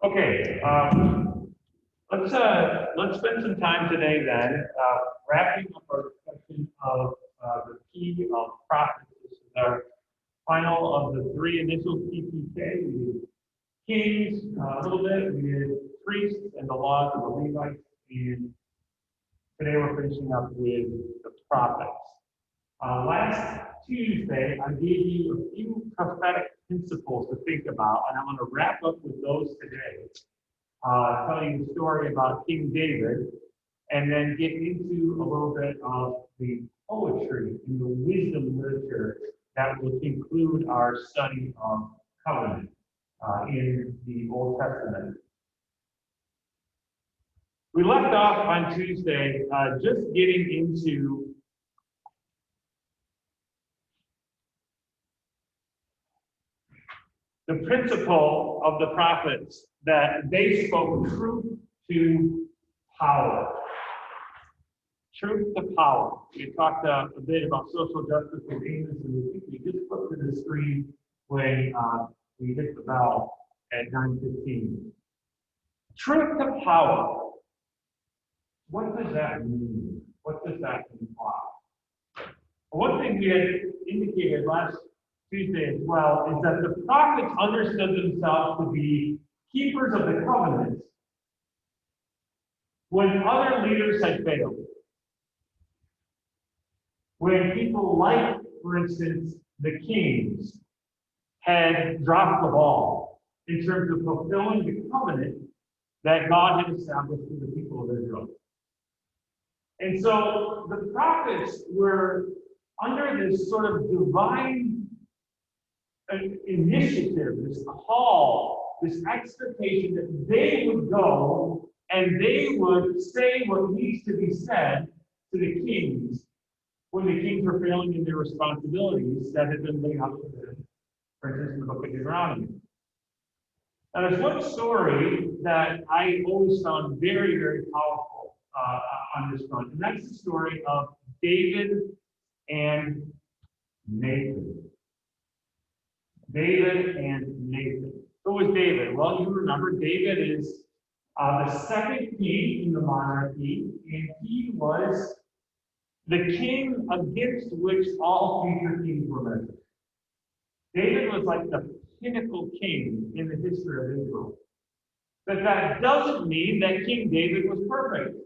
Okay, let's spend some time today then wrapping up our discussion of the key of prophets. This is our final of the three initial CPK. We did kings a little bit, we did priests and the laws of the Levites, and today we're finishing up with the prophets. Last Tuesday, I gave you a few prophetic principles to think about, and I'm going to wrap up with those today. Tell you the story about King David, and then get into a little bit of the poetry and the wisdom literature that will conclude our study of covenant in the Old Testament. We left off on Tuesday just getting into the principle of the prophets that they spoke truth to power. Truth to power. We talked a bit about social justice with Amos, and we just flipped to the screen when we hit the bell at 9:15. Truth to power. What does that mean? What does that imply? Well, one thing we had indicated last Tuesday as well is that the prophets understood themselves to be keepers of the covenant when other leaders had failed. When people like, for instance, the kings had dropped the ball in terms of fulfilling the covenant that God had established for the people of Israel. And so the prophets were under this sort of divine initiative, this call, this expectation that they would go and they would say what needs to be said to the kings when the kings were failing in their responsibilities that had been laid out to them, for instance, in the book of Deuteronomy. Now, there's one story that I always found very, very powerful on this front, and that's the story of David and Nathan. David and Nathan. Who was David? Well, you remember David is the second king in the monarchy, and he was the king against which all future kings were measured. David was like the pinnacle king in the history of Israel. But that doesn't mean that King David was perfect.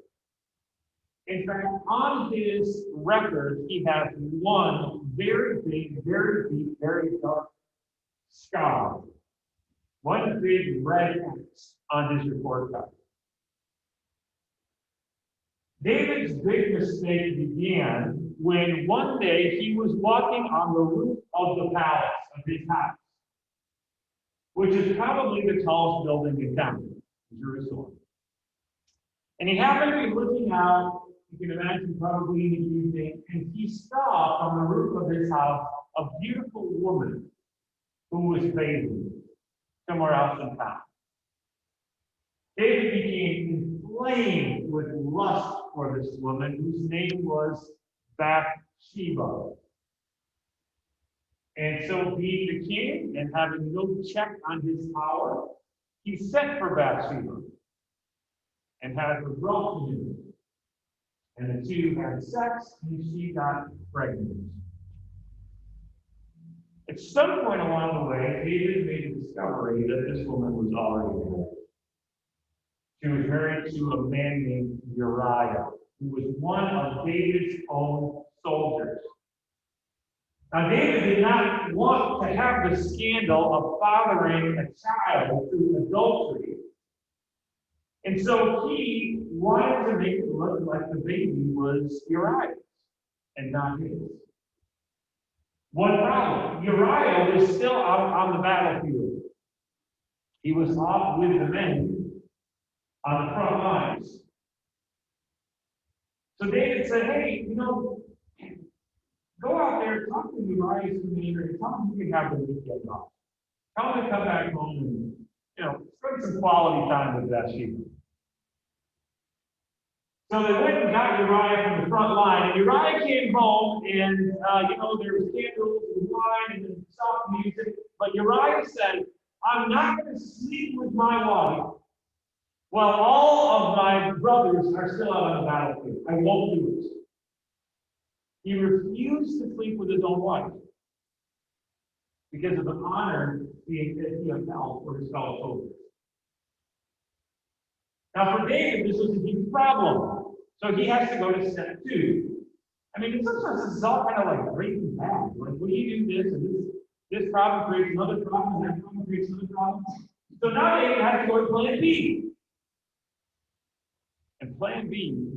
In fact, on his record, he has one very big, very deep, very dark scar. One big red X on his report card. David's big mistake began when one day he was walking on the roof of the palace of his house, which is probably the tallest building in town, Jerusalem. And he happened to be looking out, you can imagine probably in the evening, and he saw on the roof of his house a beautiful woman who was bathing somewhere else in town. David became inflamed with lust for this woman, whose name was Bathsheba. And so, being the king and having no check on his power, he sent for Bathsheba and had her brought to him. And the two had sex, and she got pregnant. At some point along the way, David made a discovery that this woman was already married. She was married to a man named Uriah, who was one of David's own soldiers. Now, David did not want to have the scandal of fathering a child through adultery. And so he wanted to make it look like the baby was Uriah's and not his. One problem, Uriah was still out on the battlefield. He was off with the men on the front lines. So David said, hey, go out there, talk to Uriah's commander, and tell him you can have the weekend off. Tell him to come back home and, spend some quality time with Bathsheba. So they went and got Uriah from the front line, and Uriah came home, and there was candles and wine and soft music. But Uriah said, I'm not going to sleep with my wife while all of my brothers are still out on the battlefield. I won't do it. He refused to sleep with his own wife because of the honor he had held for his fellow soldiers. Now, for David, this was a huge problem. So he has to go to step 2. I mean, in some sense, this is all kind of like Breaking Bad. Like, when you do this, and this problem creates another problem, and that problem creates another problem. So now David has to go to plan B. And plan B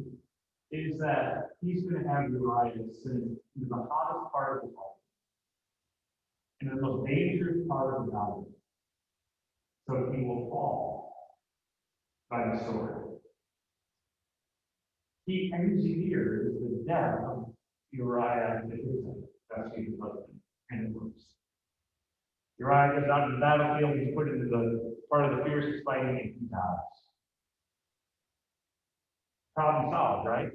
is that he's going to have Uriah sent into the hottest part of the hall, and the most dangerous part of the battle, so he will fall by the sword. He engineers the death of Uriah the Hittite. That's his husband, and it works. Uriah goes out to the battlefield, he's put into the part of the fiercest fighting, and he dies. Problem solved, right?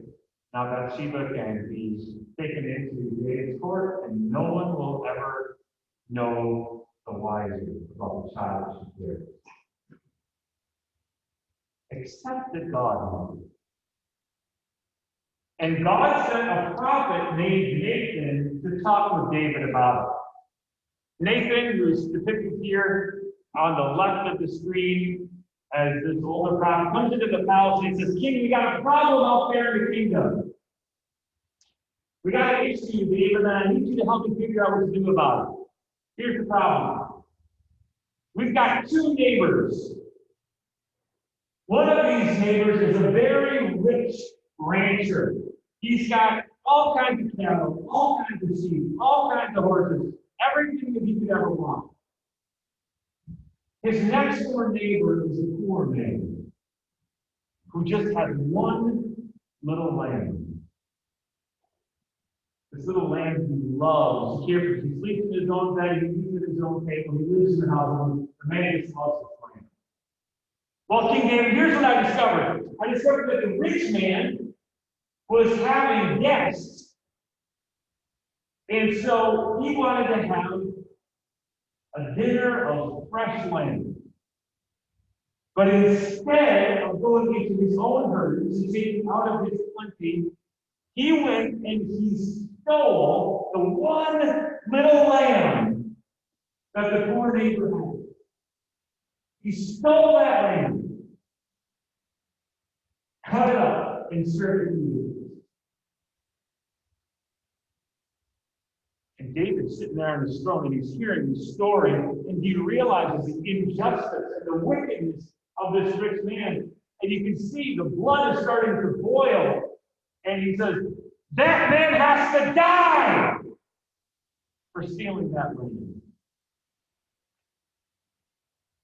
Now Bathsheba can be taken into David's court, and no one will ever know the wiser about the child she carries. Except that God knows. And God sent a prophet named Nathan to talk with David about it. Nathan, who is depicted here on the left of the screen as this older prophet, comes into the palace and he says, "King, we got a problem out there in the kingdom. We got an issue, David, and I need you to help me figure out what to do about it. Here's the problem. We've got 2 neighbors. One of these neighbors is a very rich rancher. He's got all kinds of cattle, all kinds of sheep, all kinds of horses, everything that he could ever want. His next door neighbor is a poor man who just has one little lamb. This little lamb he loves, he cares for. He sleeps in his own bed, he eats at his own table, he lives in the house, and the man just loves his lamb. Well, King David, here's what I discovered. I discovered that the rich man was having guests. And so he wanted to have a dinner of fresh lamb. But instead of going into his own herds and taking out of his plenty, he went and he stole the one little lamb that the poor neighbor had. He stole that lamb, cut it up, and served it to you. And David's sitting there on his throne and he's hearing the story, and he realizes the injustice and the wickedness of this rich man. And you can see the blood is starting to boil. And he says, "That man has to die for stealing that lamb."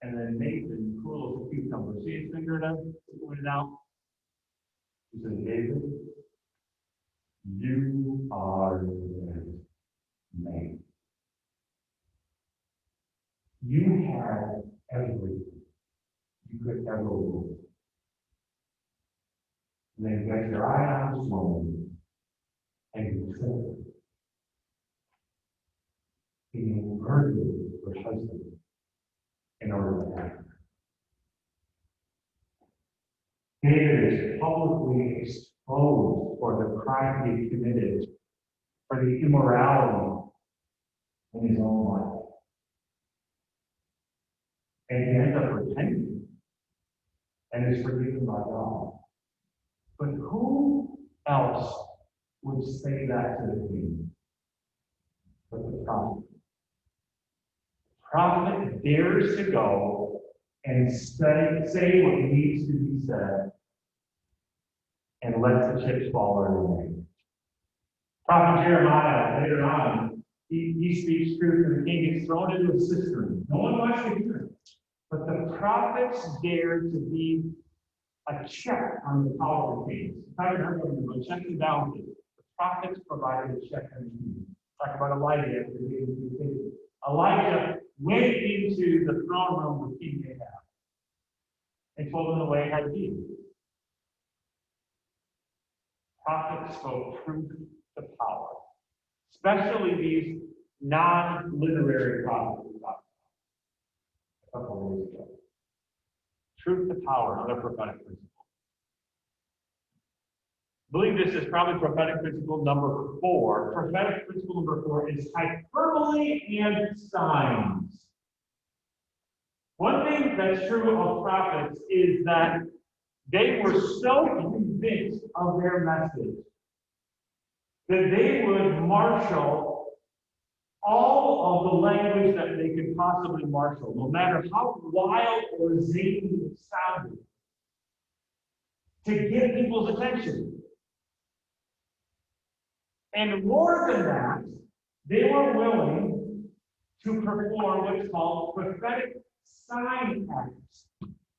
And then Nathan, cool as a cucumber, see his finger there? Pointed out. He said, "David, you are the man. You had everything you could ever want. And then you got your eye on this woman, and you took it. And you murdered your husband in order to have her." David is publicly exposed for the crime he committed, for the immorality in his own life. And he ends up repenting and is forgiven by God. But who else would say that to the king but the prophet? The prophet dares to go and say what needs to be said and let the chips fall where they may. Prophet Jeremiah, later on, he speaks truth, and the king gets thrown into a cistern. No one wants to hear it. But the prophets dare to be a check on the power of the king. If I remember, check and balance. The prophets provided a check on the king. Talk about Elijah after the king. Elijah went into the throne room with King Ahab and told him the way it had to be. Prophets spoke truth to power, especially these non-literary prophets. a couple of days ago. Truth to power, another prophetic principle. I believe this is probably prophetic principle number 4. Prophetic principle number 4 is hyperbole and signs. One thing that's true of prophets is that they were so convinced of their message that they would marshal all of the language that they could possibly marshal, no matter how wild or zany it sounded, to get people's attention. And more than that, they were willing to perform what's called prophetic sign acts,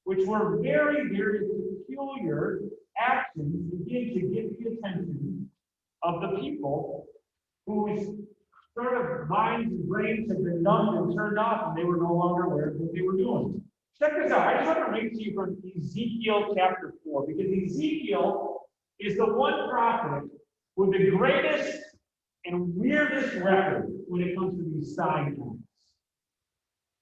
which were very, very peculiar actions, again, to get the attention of the people whose sort of minds and brains had been numbed and turned off, and they were no longer aware of what they were doing. Check this out. I just want to read to you from Ezekiel chapter 4, because Ezekiel is the one prophet with the greatest and weirdest record when it comes to these sign acts.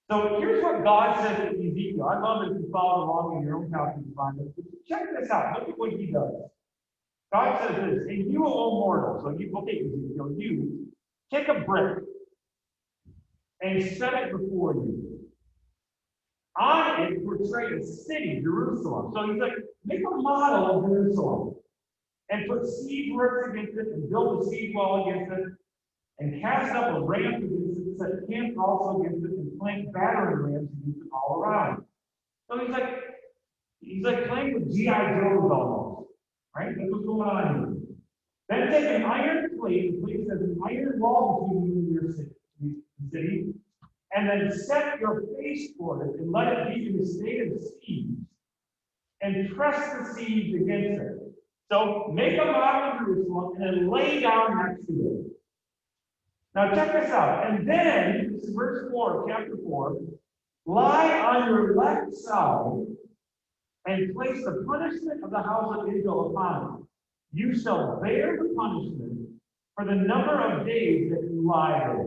So here's what God says to Ezekiel. I'd love it if you follow along in your own copy and find it. Check this out. Look at what he does. God says this, and you, O mortal, so you, okay, Ezekiel, you take a brick and set it before you. On it portray a city, Jerusalem. So he's like, make a model of Jerusalem and put siege works against it and build a siege wall against it and cast up a ramp against it, set camp also against it and plant battering rams against it all around. So he's like playing with G.I. Joes almost, right? That's what's going on here. Then take an iron plate, the plate says an iron wall between you and your city, and then set your face for it and let it be in a state of siege, and press the siege against it. So make a model of Jerusalem and then lay down next to it. Now check this out. And then, this is verse 4, chapter 4, lie on your left side and place the punishment of the house of Israel upon it. You shall bear the punishment for the number of days that you lie there.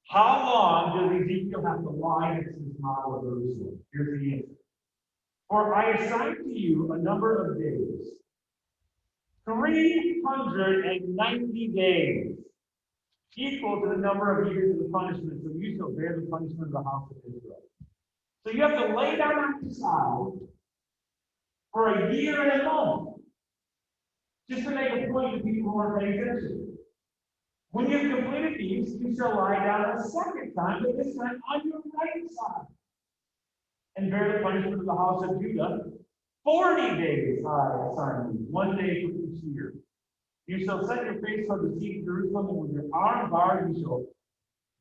How long does Ezekiel have to lie next to this model of Jerusalem? Here's the answer. For I assign to you a number of days, 390 days, equal to the number of years of the punishment. So you shall bear the punishment of the house of Israel. So you have to lay down on your side for a year and a month, just to make a point to people who are paying attention. When you have completed these, you shall lie down a second time, but this time on your right side, and bear the punishment of the house of Judah. 40 days I assign you, 1 day for each year. You shall set your face toward the sea of Jerusalem, and with your arm barred you shall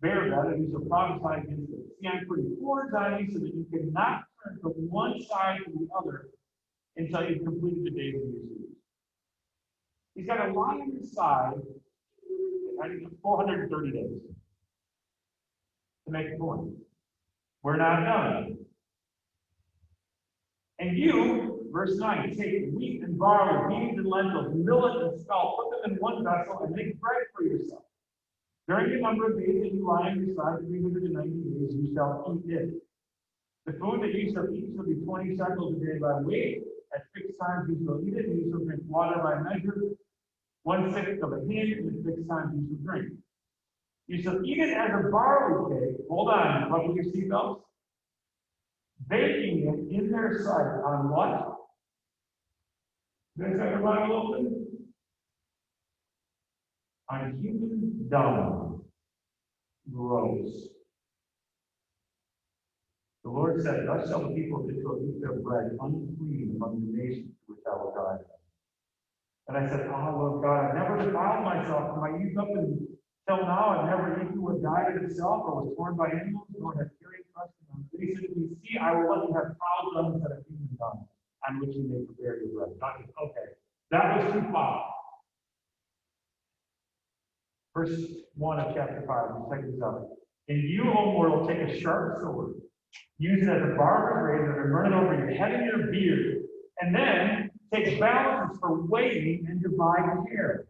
bear that, and you shall prophesy against it. See, I'm putting cords on you so that you cannot turn from one side to the other until you've completed the days of your siege. He's got a line on his side, 430 days to make a point. We're not done. And you, verse 9, take wheat and barley, beans and lentils, millet and spelt, put them in one vessel, and make bread for yourself. During the number of days that you lie on your side, 390 days, you shall eat it. The food that you shall eat shall be 20 shekels a day by weight. At fixed times you shall eat it, and you shall drink water by measure, 1/6 of a hin, and at fixed times you shall drink. You shall eat it as a barley cake. Hold on, buckle your seatbelts. Baking it in their sight on what? Does everybody open? On human dung. Gross. The Lord said, thus shall the people of Israel eat their bread unclean among the nations which I will guide them. And I said, oh, Lord God, I've never defiled myself from my youth up until now. I've never eaten what died of itself or was torn by animals, nor have carried trust in them. But he said to me, see, I will let you have foul dung instead of human dung, on which you may prepare your bread. Okay, that was too far. Verse 1 of chapter 5, check this out. And you, O mortal, take a sharp sword, use it as a barber's razor, and run it over your head and your beard, and then take balances for weighing and divide hair.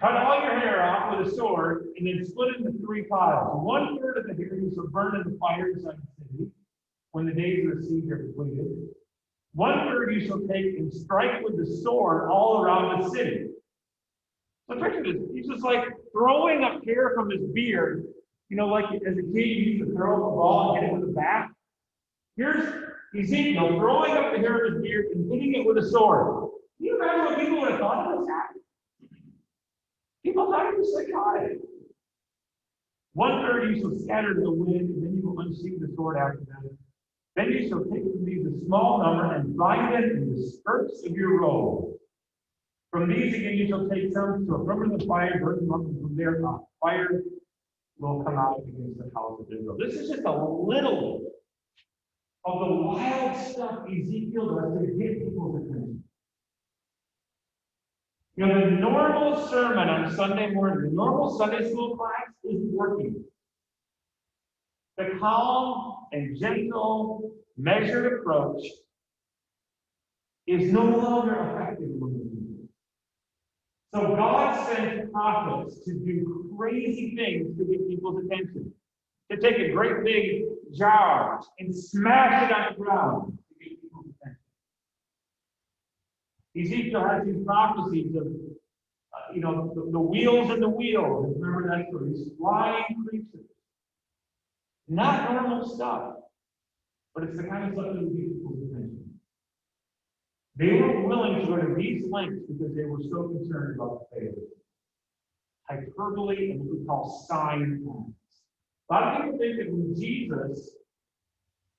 Cut all your hair off with a sword, and then split it into three piles. One third of the hair you shall burn in the fire inside the city when the days of the siege are completed. One third you shall take and strike with the sword all around the city. So picture this. He's just like throwing up hair from his beard. You know, like as a kid, you used to throw up a ball and hit it with a bat. Here's Ezekiel throwing up the hair of his beard and hitting it with a sword. Can you imagine what people would have thought of this happening? People thought he was psychotic. One third you shall scatter to the wind, and then you will unsheathe the sword after them. Then you shall take from these a small number and bind them in the skirts of your robe. From these again you shall take some to a permanent fire, burn them up, and from there fire will come out against the house of Israel. This is just a little bit of the wild stuff Ezekiel does to get people's attention. You know, the normal sermon on Sunday morning, the normal Sunday school class is working. The calm and gentle, measured approach is no longer effective among the people. So God sent prophets to do crazy things to get people's attention. To take a great big jar and smash it on the ground to get people's attention. Ezekiel has these prophecies of, the wheels and the wheels. Remember that story? These flying creatures. Not normal stuff, but it's the kind of stuff that would get people's attention. They were willing to go to these lengths because they were so concerned about the faith. Hyperbole and what we call sign acts. A lot of people think that when Jesus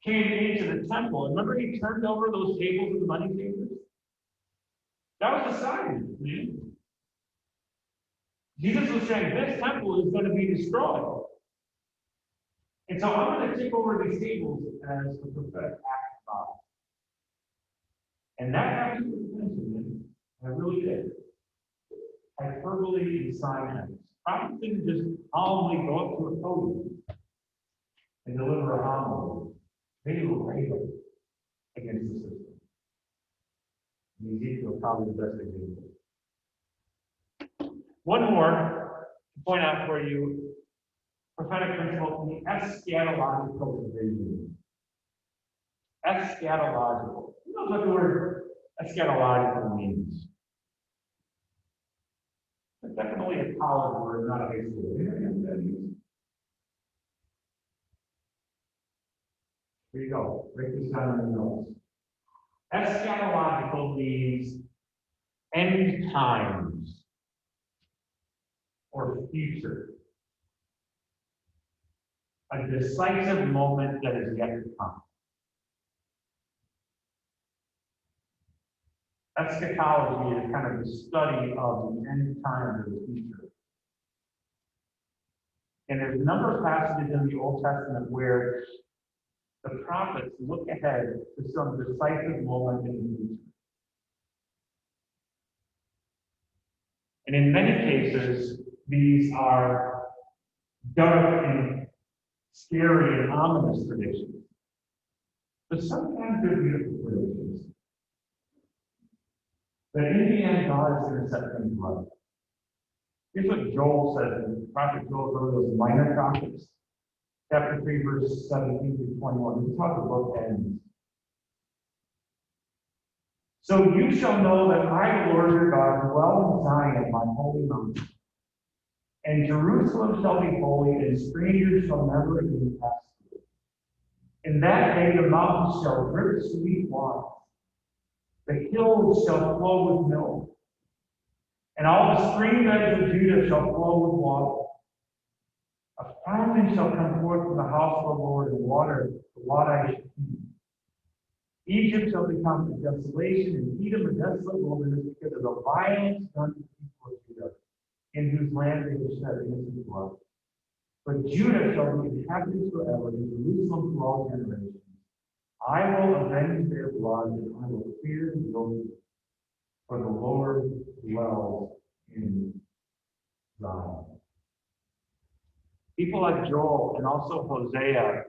came into the temple, remember he turned over those tables of the money changers? That was a sign, man. Jesus was saying this temple is going to be destroyed. And so I'm going to take over these tables as a prophetic act of God. And that got people's attention, man. I really did. Hyperbole and sign acts. Prophets didn't just calmly go up to a podium and deliver a homily. They were railing against the system. And Ezekiel probably the best example. One more to point out for you, prophetic principle, the eschatological vision. Eschatological. You know what the word eschatological means? It's definitely a college word, not a high school word. You know what that means? Here you go. Break this down in the notes. Eschatological means end times or future. A decisive moment that is yet to come. Eschatology is kind of the study of the end times of the future. And there's a number of passages in the Old Testament where the prophets look ahead to some decisive moment in the future. And in many cases, these are dark and scary and ominous predictions. But sometimes they're beautiful predictions. That in the end, God is going to set things right. Here's what Joel says. The prophet Joel wrote those minor prophets. Chapter 3, verse 17 through 21. This is how the book ends. So you shall know that I, the Lord your God, dwell in Zion, my holy mountain. And Jerusalem shall be holy, and strangers shall never again pass through. In that day the mountains shall drip sweet wine. The hills shall flow with milk. And all the stream beds of Judah shall flow with water. A fountain shall come forth from the house of the Lord, and water, the water shall keep. Egypt shall become a desolation, and Edom a desolate wilderness, because of the violence done to the people of Judah, in whose land they have shed innocent blood. But Judah shall be inhabited forever, and Jerusalem for all generations. I will avenge their blood, and I will fear the guilty, for the Lord dwells in Zion. People like Joel and also Hosea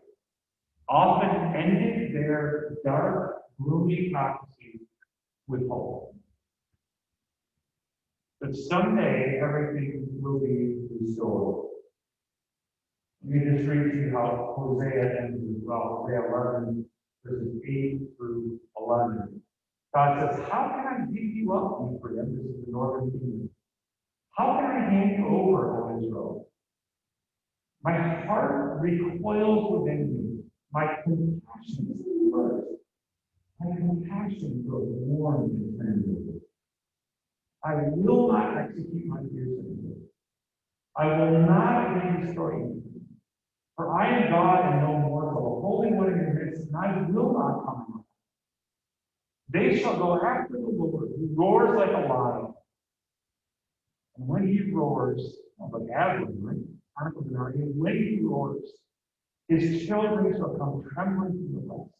often ended their dark, gloomy prophecies with hope. But someday everything will be restored. Let me just read to you how Hosea ends as well. Hosea 11, verses 8 through 11. God says, how can I give you up, Ephraim? This is the northern kingdom. How can I hand you over, O Israel? My heart recoils within me. My compassion, this is the verse. My compassion grows warm and tender. I will not execute my fears anymore. I will not again destroy you. For I am God and no mortal, the Holy One in your midst, and I will not come out. They shall go after the Lord, who roars like a lion. And when he roars, like Aslan, right? And when he roars, his children shall come trembling from the west.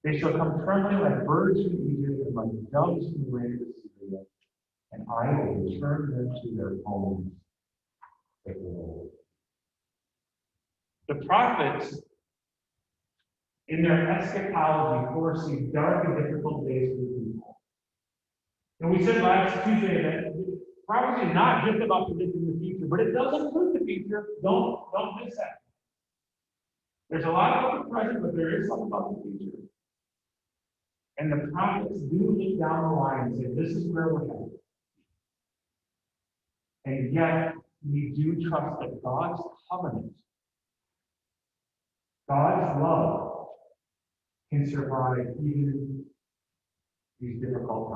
They shall come trembling like birds from Egypt and like doves from the land of Syria. And I will return them to their homes. The prophets, in their eschatology, foresee dark and difficult days for the people. And we said last Tuesday that prophecy is not just about predicting the future, but it does include the future. Don't miss that. There's a lot about the present, but there is something about the future. And the prophets do look down the line and say, this is where we're headed. And yet, we do trust that God's covenant, God's love, can survive even these difficult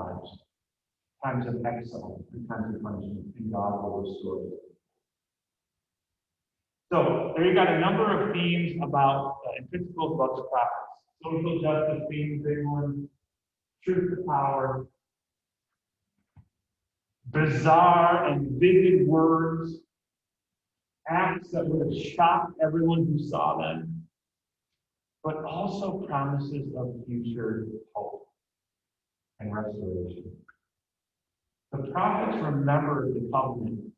times of exile and times of punishment, and God will restore it. So, there you've got a number of themes about, and principles about the prophets. Social justice being the big one, truth to power, bizarre and vivid words, acts that would have shocked everyone who saw them, but also promises of future hope and restoration. The prophets remembered the covenant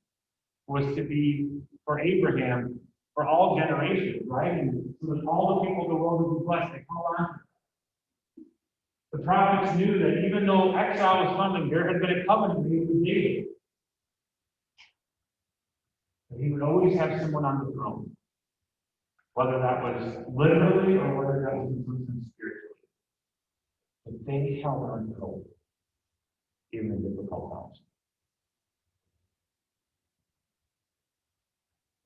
was to be for Abraham for all generations, right? And so that all the people of the world would be blessed. They called on him. The prophets knew that even though exile was coming, there had been a covenant made with David. That he would always have someone on the throne, whether that was literally or whether that was in some sense spiritually. But they held on to hope, even in difficult times.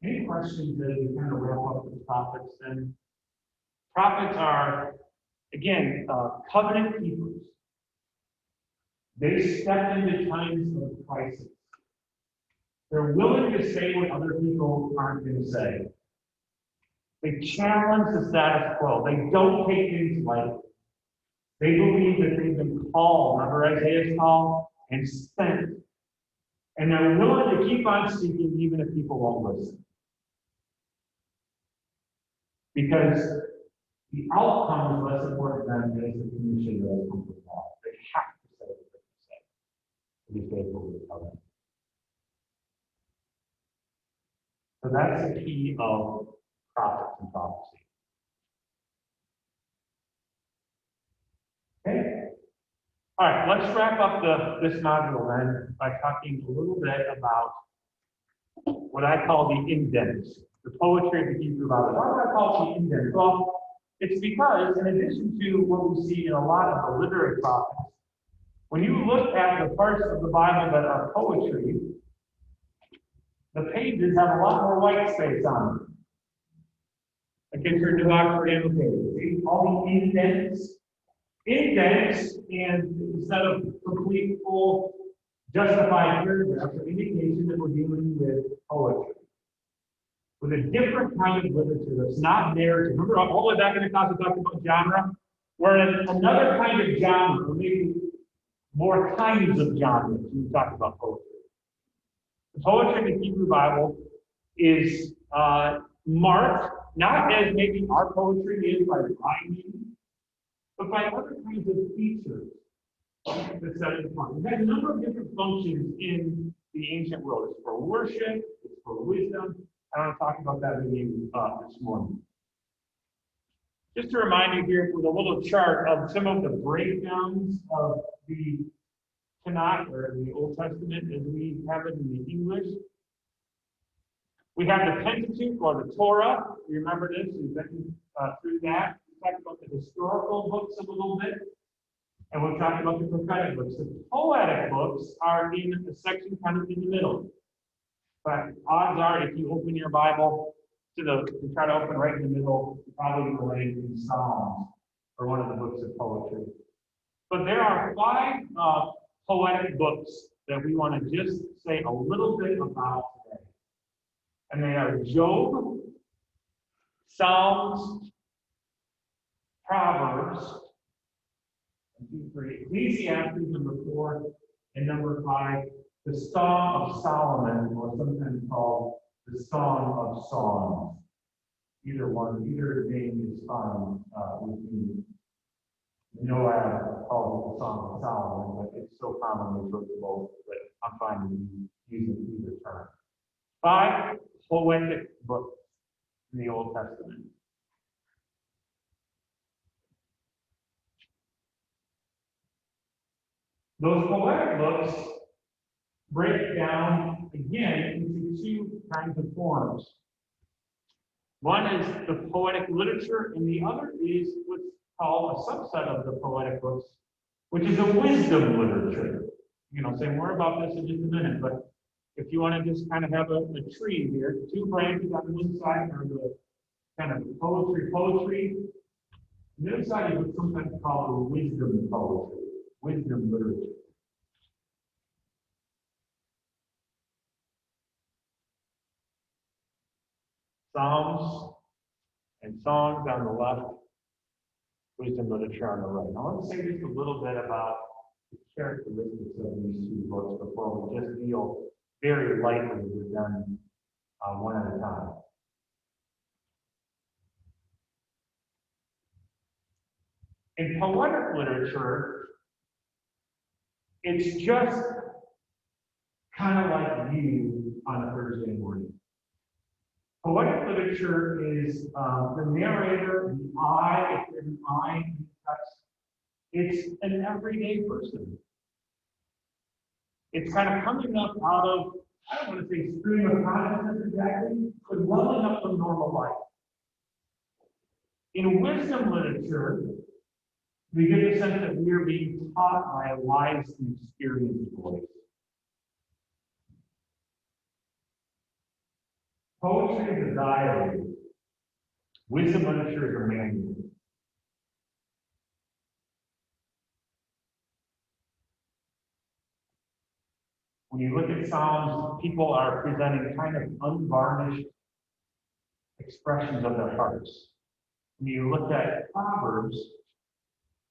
Any questions as we kind of wrap up the prophets then? Prophets are, again, covenant keepers. They step into times of crisis. They're willing to say what other people aren't going to say. They challenge the status quo. They don't take things lightly. They believe that they've been called, remember Isaiah's call, and sent. And they're willing to keep on speaking even if people won't listen. Because the outcome is less important than the commission that has come from God. They have to say what they say to be faithful to the covenant. So that's the key of prophets and prophecy. Okay. All right, let's wrap up this module then by talking a little bit about what I call the indents, the poetry of the Hebrew Bible. Why do I call it the indents? Well, it's because in addition to what we see in a lot of the literary prophets, when you look at the parts of the Bible that are poetry, the pages have a lot more white space on them. Like if you're Oxford annotated, see all the indents, and instead of complete, full, justified paragraphs are indication that we're dealing with poetry, with a different kind of literature that's not narrative. Remember, all the way back in the class, we talked about genre. We're in another kind of genre, or maybe more kinds of genres when we talk about poetry. The poetry in the Hebrew Bible is marked not as maybe our poetry is by rhyming, but by other kinds of features that set it apart. It has a number of different functions in the ancient world. It's for worship, it's for wisdom. I want to talk about that with you this morning. Just to remind you here with a little chart of some of the breakdowns of the Tanakh, or the Old Testament as we have it in the English. We have the Pentateuch, or the Torah. You remember this? We've been through that. We talked about the historical books a little bit, and we've talked about the prophetic books. The poetic books are in a section kind of in the middle. But odds are, if you open your Bible to try to open right in the middle, you're probably going to land in Psalms or one of the books of poetry. But there are 5 poetic books that we want to just say a little bit about today. And they are Job, Psalms, Proverbs, Ecclesiastes, number 4, and number 5, the Song of Solomon, or sometimes called the Song of Songs. Either name is fine with me. Noah called it the Song of Solomon, but it's so commonly referred to both that I'm fine with using either term. 5 poetic books in the Old Testament. Those poetic books break down again into 2 kinds of forms. One is the poetic literature, and the other is what's called a subset of the poetic books, which is a wisdom literature. Say more about this in just a minute, but if you want to just kind of have a tree here, 2 branches on one side are the kind of poetry. On the other side is what's sometimes called wisdom poetry, wisdom literature. Psalms and songs on the left, wisdom literature on the right. Now, I want to say just a little bit about the characteristics of these 2 books before we just deal very lightly with them one at a time. In poetic literature, it's just kind of like you on a Thursday morning. Poetic literature is the narrator, the I, if there's an I in the text, it's an everyday person. It's kind of coming up out of, I don't want to say stream of consciousness exactly, but welling up from normal life. In wisdom literature, we get the sense that we are being taught by a wise and experienced voice. Poetry is a diary. Wisdom literature is a manual. When you look at Psalms, people are presenting kind of unvarnished expressions of their hearts. When you look at Proverbs,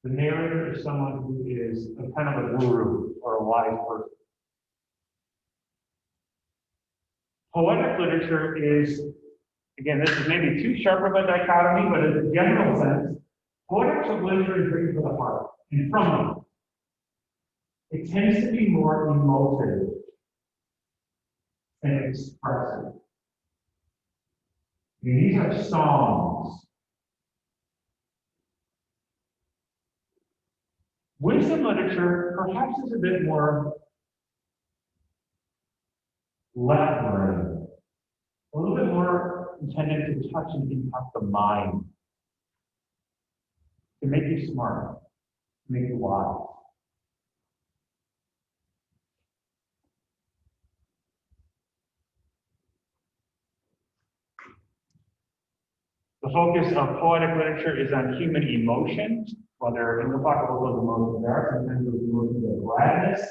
the narrator is someone who is a kind of a guru or a wise person. Poetic literature is, again, this is maybe too sharp of a dichotomy, but in a general sense, poetic literature is written for the heart and from them. It tends to be more emotive and expressive. These are songs. Wisdom literature perhaps is a bit more left-brain, a little bit more intended to touch and impact the mind, to make you smart, to make you wise. The focus of poetic literature is on human emotion, whether, and we'll talk about those emotions there, sometimes those emotions are gladness,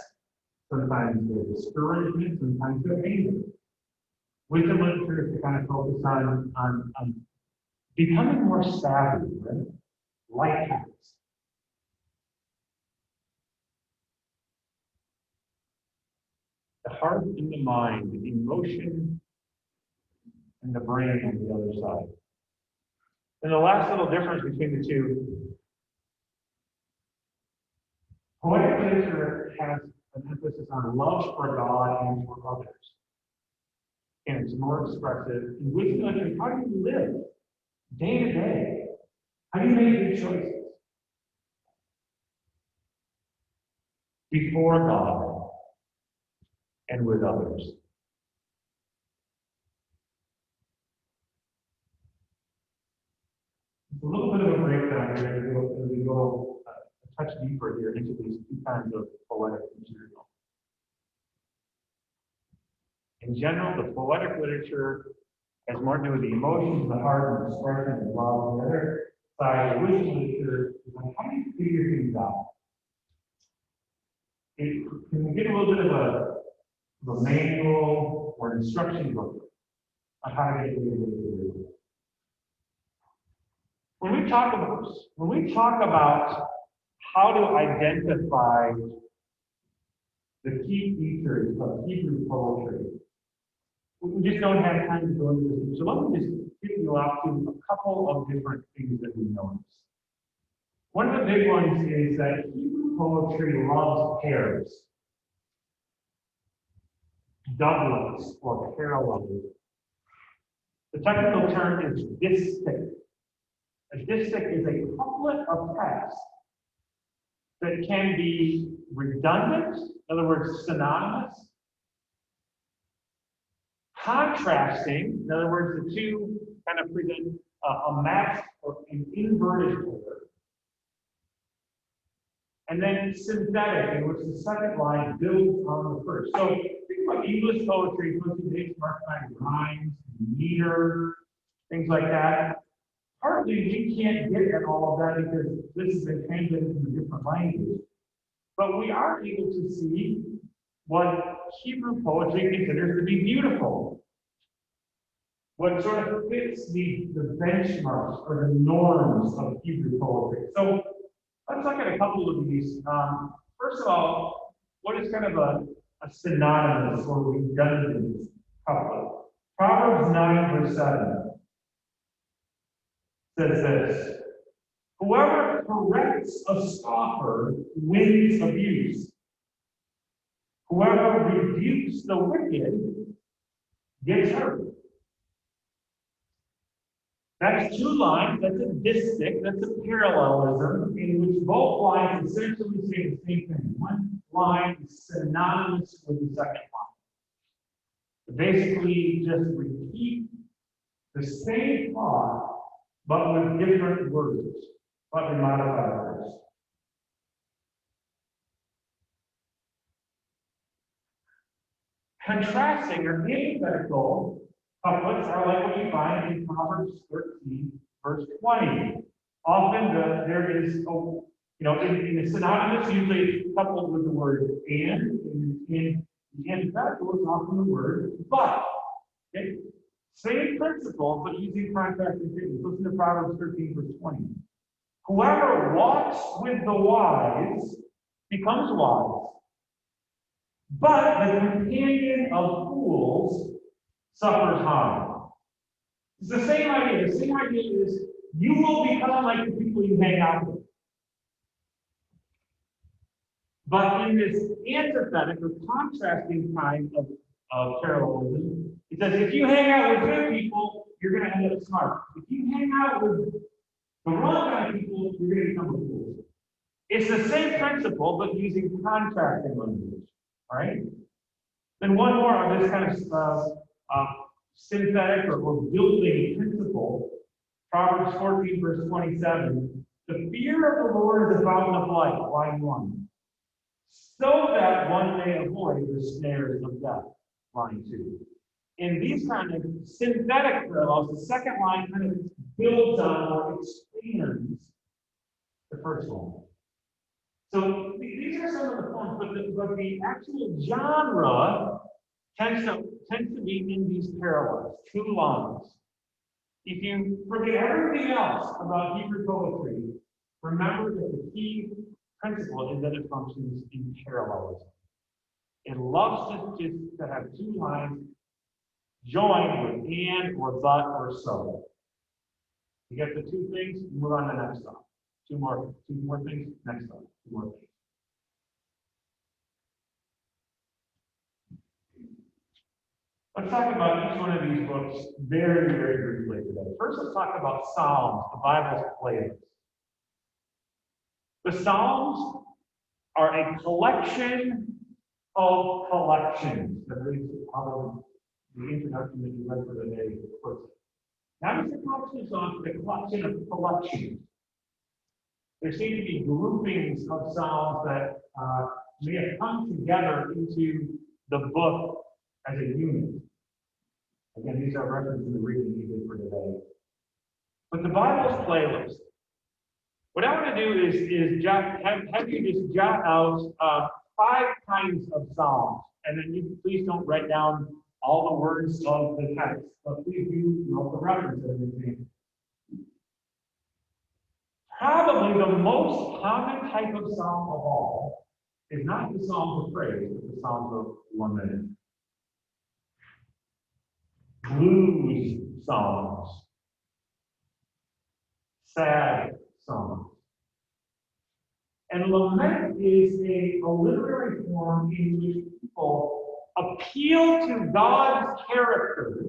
sometimes they're discouragement, sometimes they're anger. Wisdom literature is to kind of focus on becoming more savvy, right? Life hacks. The heart and the mind, the emotion and the brain on the other side. And the last little difference between the two, poetic literature has an emphasis on love for God and for others. And it's more expressive. In wisdom literature, how do you live day to day? How do you make good choices? before God, and with others. It's a little bit of a breakdown here as we go a touch deeper here into these two kinds of poetic material. In general, the poetic literature has more to do with the emotions, the heart, and the expression of love. The other side, the wisdom literature, is like, how do you figure things out? Can we get a little bit of a manual or instruction book on how to get things? When we talk about how to identify the key features of Hebrew poetry, we just don't have time to go into this. So let me just get you out to a couple of different things that we notice. One of the big ones is that Hebrew poetry loves pairs, doublets, or parallels. The technical term is distich. A distich is a couplet of text that can be redundant, in other words, synonymous, contrasting, in other words, the two kind of present a match or an inverted order, and then synthetic, in which the second line builds on the first. So think about English poetry, punctuation marked by rhymes, meter, things like that. Partly we can't get at all of that because this has been translated into a different language. But we are able to see what Hebrew poetry considers to be beautiful. What sort of fits the benchmarks or the norms of Hebrew poetry. So let's look at a couple of these. First of all, what is kind of a synonymous or redundant couplet? Proverbs 9, verse 7 says this: whoever corrects a scoffer wins abuse. Whoever rebukes the wicked gets hurt. That's two lines, that's a distich, that's a parallelism in which both lines essentially say the same thing. One line is synonymous with the second line. They basically just repeat the same thought, but with different words, slightly modified words. Contrasting or antithetical couplets are like what you find in Proverbs 13, verse 20. Often there is, in the synonymous, usually it's coupled with the word and in the antithetical is often the word but. Okay? Same principle, but using contrasting statements. Listen to Proverbs 13, verse 20. Whoever walks with the wise becomes wise, but the companion of fools suffers harm. It's the same idea. The same idea is you will become like the people you hang out with. But in this antithetic or contrasting kind of parallelism, it says if you hang out with good people, you're going to end up smart. If you hang out with the wrong kind of people, you're going to become a fool. It's the same principle, but using contrasting language. All right? Then one more of this kind of synthetic or building principle. Proverbs 14, verse 27. The fear of the Lord is a fountain of life, line 1. So that one may avoid the snares of death, line 2. In these kind of synthetic parallels, the second line kind of builds on or expands the first line. So these are some of the forms, but the actual genre tends to be in these parallels, two lines. If you forget everything else about Hebrew poetry, remember that the key principle is that it functions in parallelism. It loves to have two lines joined with and or but or so. You get the two things, move on to the next one. Two more things, next one. Two more things. Let's talk about each one of these books very, very briefly today. First, let's talk about Psalms, the Bible's playlist. The Psalms are a collection of collections. That is how the introduction that you read for the day puts it. Not just a collection of songs, but a collection of collections. There seem to be groupings of psalms that may have come together into the book as a unit. Again, these are references to the reading we did for today. But the Bible's playlist. What I want to do is have you just jot out 5 kinds of psalms, and then you please don't write down all the words of the text, but please do know the references and things. Probably the most common type of psalm of all is not the Psalms of praise, but the Psalms of lament. Blues songs, sad songs. And lament is a literary form in which people appeal to God's character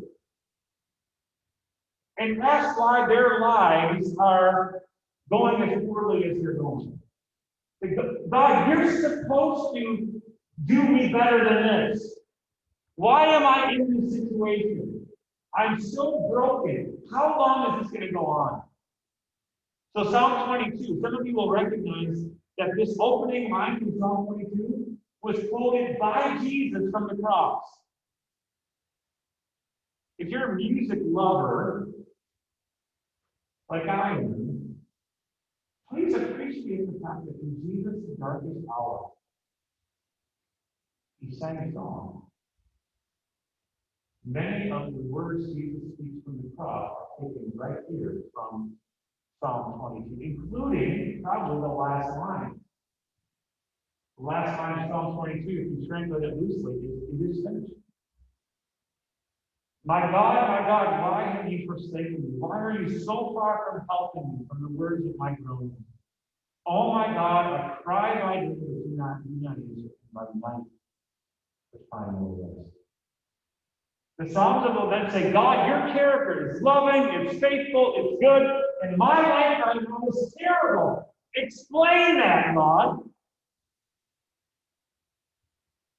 and ask why their lives are going as poorly as they're going. God, you're supposed to do me better than this. Why am I in this situation? I'm so broken. How long is this going to go on? So Psalm 22, some of you will recognize that this opening line in Psalm 22 was quoted by Jesus from the cross. If you're a music lover, like I am, please appreciate the fact that in Jesus' darkest hour, he sang a song. Many of the words Jesus speaks from the cross are taken right here from Psalm 22, including probably the last line. The last line of Psalm 22, if you translate it loosely, it is finished. My God, why have you forsaken me? Why are you so far from helping me, from the words of my groaning? Oh my God, I cry by day, but do not answer. My life is find no rest. The Psalms of lament say, God, your character is loving, it's faithful, it's good, and my life right now is terrible. Explain that, God.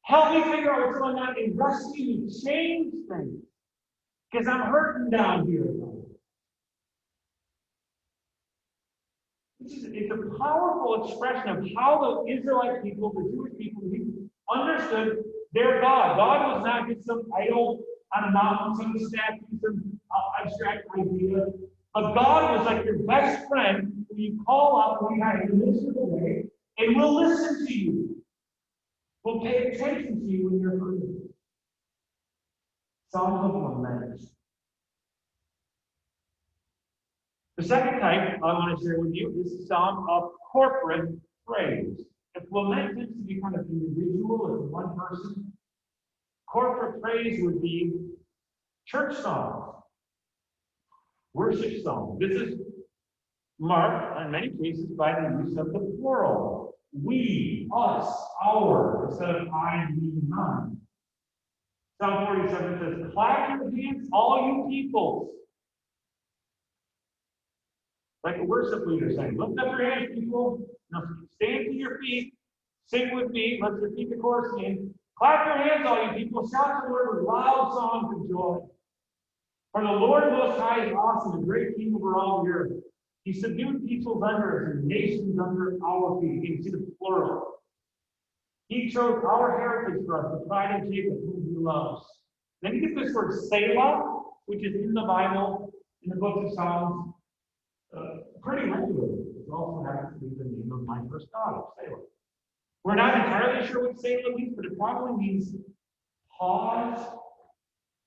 Help me figure out what's going on and rescue me, change things. Because I'm hurting down here. It's a powerful expression of how the Israelite people, the Jewish people, understood their God. God was not just some idol on a mountain, some statue, some abstract idea. But God was like your best friend who you call up when you have a miserable way, and will listen to you. Will pay attention to you when you're hurting. Psalms of lament. The second type I want to share with you is the psalm of corporate praise. If lament tends to be kind of individual, as one person, corporate praise would be church songs, worship songs. This is marked, in many cases, by the use of the plural. We, us, our, instead of I, me, mine. Psalm 47 says, clap your hands, all you peoples. Like a worship leader saying, lift up your hands, people. Now stand to your feet. Sing with me. Let's repeat the chorus again. Clap your hands, all you people. Shout the Lord with loud songs of joy. For the Lord Most High is awesome, a great king over all the earth. He subdued peoples under us and nations under our feet. You can see the plural. He chose our heritage for us, the pride of Jacob, whom he loves. Then you get this word Selah, which is in the Bible, in the book of Psalms, pretty regularly. It also happens to be the name of my first daughter, Selah. We're not entirely sure what Selah means, but it probably means pause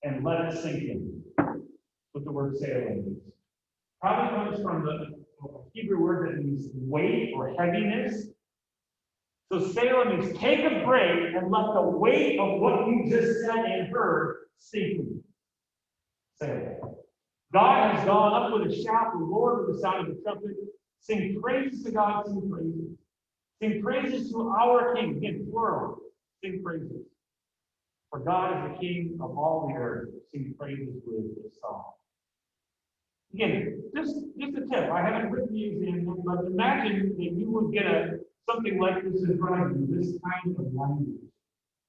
and let it sink in. That's what the word Selah means. Probably comes from the Hebrew word that means weight or heaviness. So Selah means take a break and let the weight of what you just said and heard sink in. Selah. God has gone up with a shout, the Lord with the sound of the trumpet. Sing praises to God, sing praises. Sing praises to our King. Again, plural. Sing praises. For God is the King of all the earth. Sing praises with this song. Again, just a tip. I haven't written the example, but imagine that you would get a something like this is writing, this kind of language,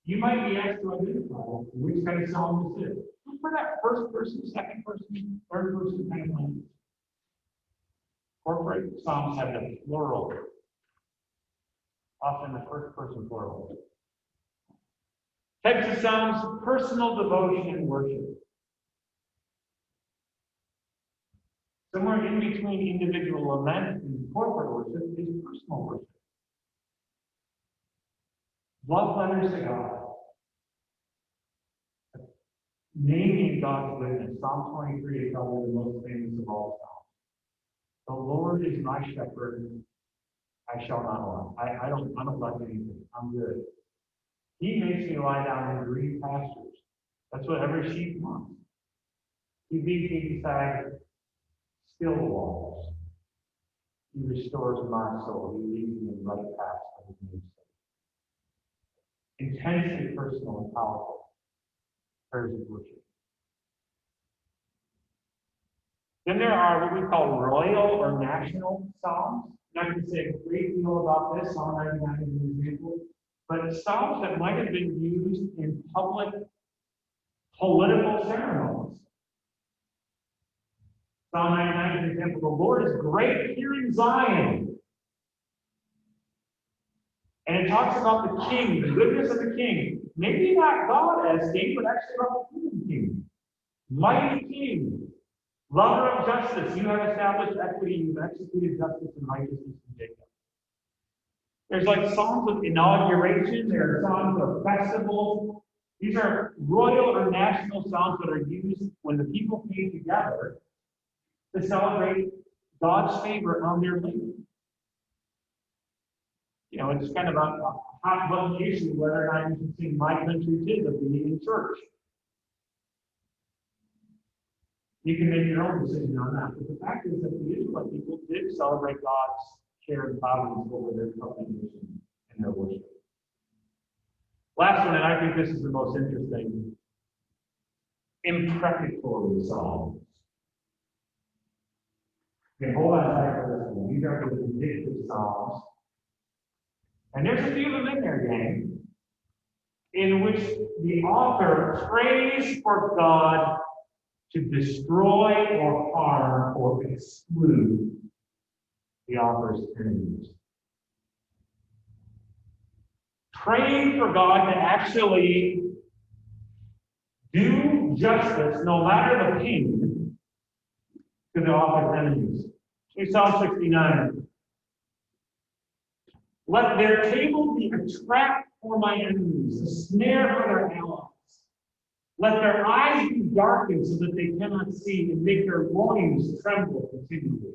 you might be asked to identify which kind of psalm this is. Look for that first person, second person, third person kind of language. Corporate psalms have the plural, often the first person plural. Types of psalms, personal devotion and worship. Somewhere in between individual lament and corporate worship is personal worship. Love letters to God. Naming God's goodness. Psalm 23 is probably the most famous of all psalms. The Lord is my shepherd, I shall not want. I don't lack anything. I'm good. He makes me lie down in green pastures. That's what every sheep wants. He leads me beside still waters. He restores my soul. He leads me in right paths for his name's sake. Intensely personal and powerful prayers of worship. Then there are what we call royal or national psalms. I'm not going to say a great deal about this. Psalm 99 is an example. But psalms that might have been used in public political ceremonies. Psalm 99 is an example. The Lord is great here in Zion. And it talks about the king, the goodness of the king. Maybe not God as king, but actually about the king. Mighty king, lover of justice. You have established equity. You've executed justice and righteousness in Jacob. There's like songs of inauguration. There are songs of festival. These are royal or national songs that are used when the people came together to celebrate God's favor on their land. You know, it's kind of a hot button issue whether or not you can sing My Country 'Tis of being in church. You can make your own decision on that. But the fact is that the Israelite people did celebrate God's care and providence over their covenant nation and their worship. Last one, and I think this is the most interesting, imprecatory psalms. Okay, hold on tight for this one. These are the vindictive psalms. And there's a few of them in there, gang, in which the author prays for God to destroy or harm or exclude the author's enemies. Praying for God to actually do justice, no matter the pain, to the author's enemies. Psalm 69. Let their table be a trap for my enemies, a snare for their allies. Let their eyes be darkened so that they cannot see, and make their loins tremble continually.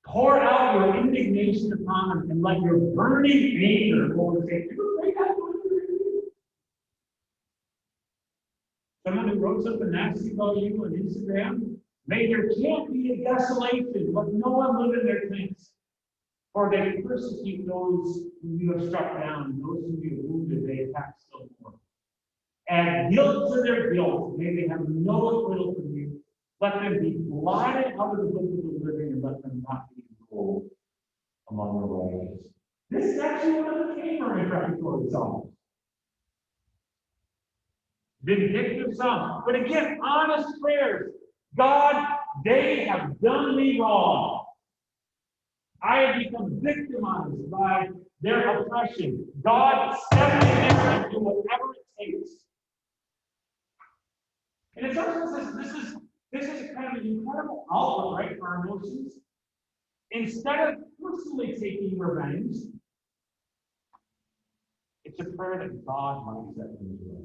Pour out your indignation upon them, and let your burning anger overtake them. Someone who wrote something nasty about you on Instagram, may your camp be a desolation, let no one live in their tents. For they persecute those whom you have struck down, and those whom you have wounded, they attack still more. Add guilt to their guilt, may they have no acquittal from you. Let them be blotted out of the book of the living, and let them not be enrolled among the righteous. This is actually one of the tamer imprecatory psalms. Vindictive psalms. But again, honest prayers. God, they have done me wrong. I have become victimized by their oppression. God, step in and do whatever it takes. And it's also this is kind of an incredible outlet, right, for our emotions. Instead of personally taking revenge, it's a prayer that God might set things right.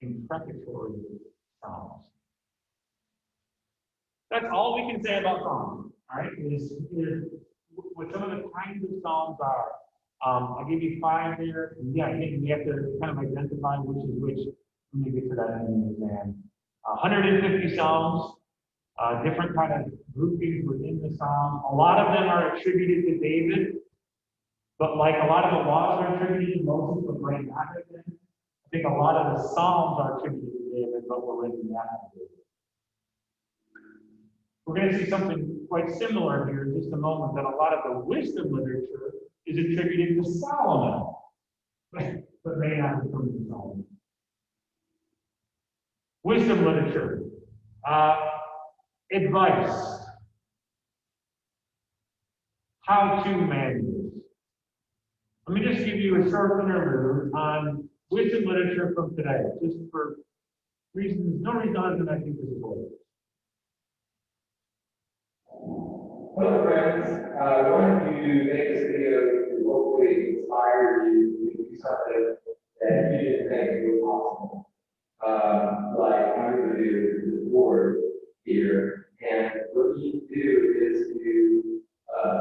Imprecatory psalms. That's all we can say about psalms. All right, is what some of the kinds of psalms are. I'll give you 5 there. Yeah, we have to kind of identify which is which when we get to that in the exam. 150 psalms, different kind of groupings within the psalm. A lot of them are attributed to David, but like a lot of the laws are attributed to Moses, but might not have been. I think a lot of the psalms are attributed to David, but were written after David. We're going to see something quite similar here in just a moment, that a lot of the wisdom literature is attributed to Solomon, but may not have come from Solomon. Wisdom literature, advice, how-to manuals. Let me just give you a short interlude on wisdom literature from today, just for reasons, no reason other than I think this is important. Hello friends, I wanted to make this video to hopefully inspire you to do something that you didn't think was possible. Like I'm going to do this board here, and what you do is to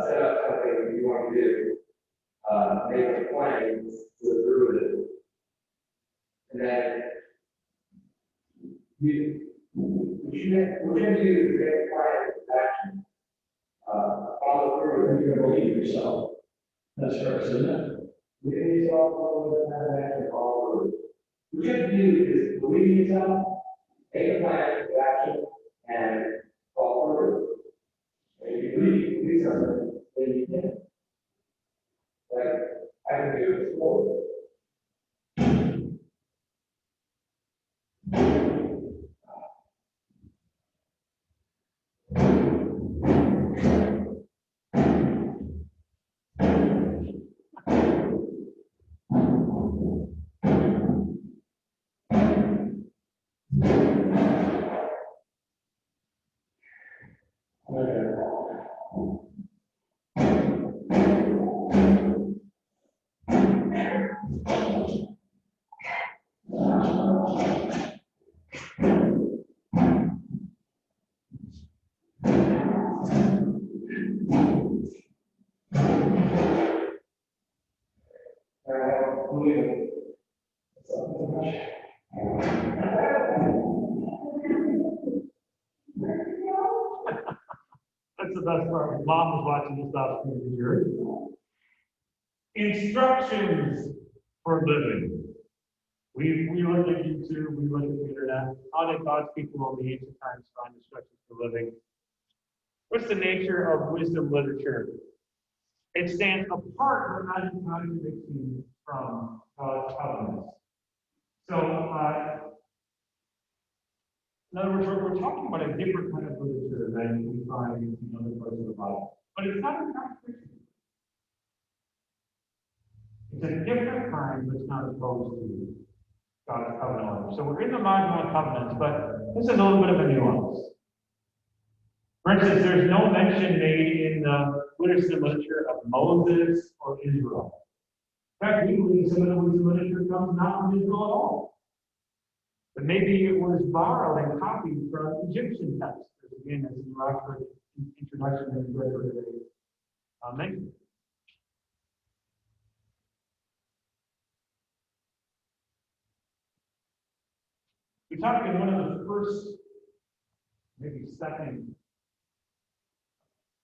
set up something that you want to do, make a plan to through it, and then we're going to do is make a plan of action. Follow through, and you're going to believe yourself. That's first, isn't it? Believe in yourself, follow the action, follow through. What you have to do is believe in yourself, make a plan of action, and follow through. And if you believe you can do something, then you can. Like, I can do it before. That's the best part. Mom was watching this off here. Instructions for living. We look at YouTube, we look at the internet. How did God's people in the ancient times find instructions for living? What's the nature of wisdom literature? It stands apart but not in contradiction from God's covenants. So, in other words, we're talking about a different kind of literature than we find in other parts of the Bible. But it's not a contradiction. It's a different kind, but it's not opposed to God's covenant order. So we're in the module on covenants, but this is a little bit of a nuance. For instance, there's no mention made in the wisdom literature of Moses or Israel. In fact, we believe some of the wisdom literature comes not from Israel at all. But maybe it was borrowed and copied from Egyptian texts. Again, as in Rockford introduction that we read for today. Amen. We talked in one of the first, maybe second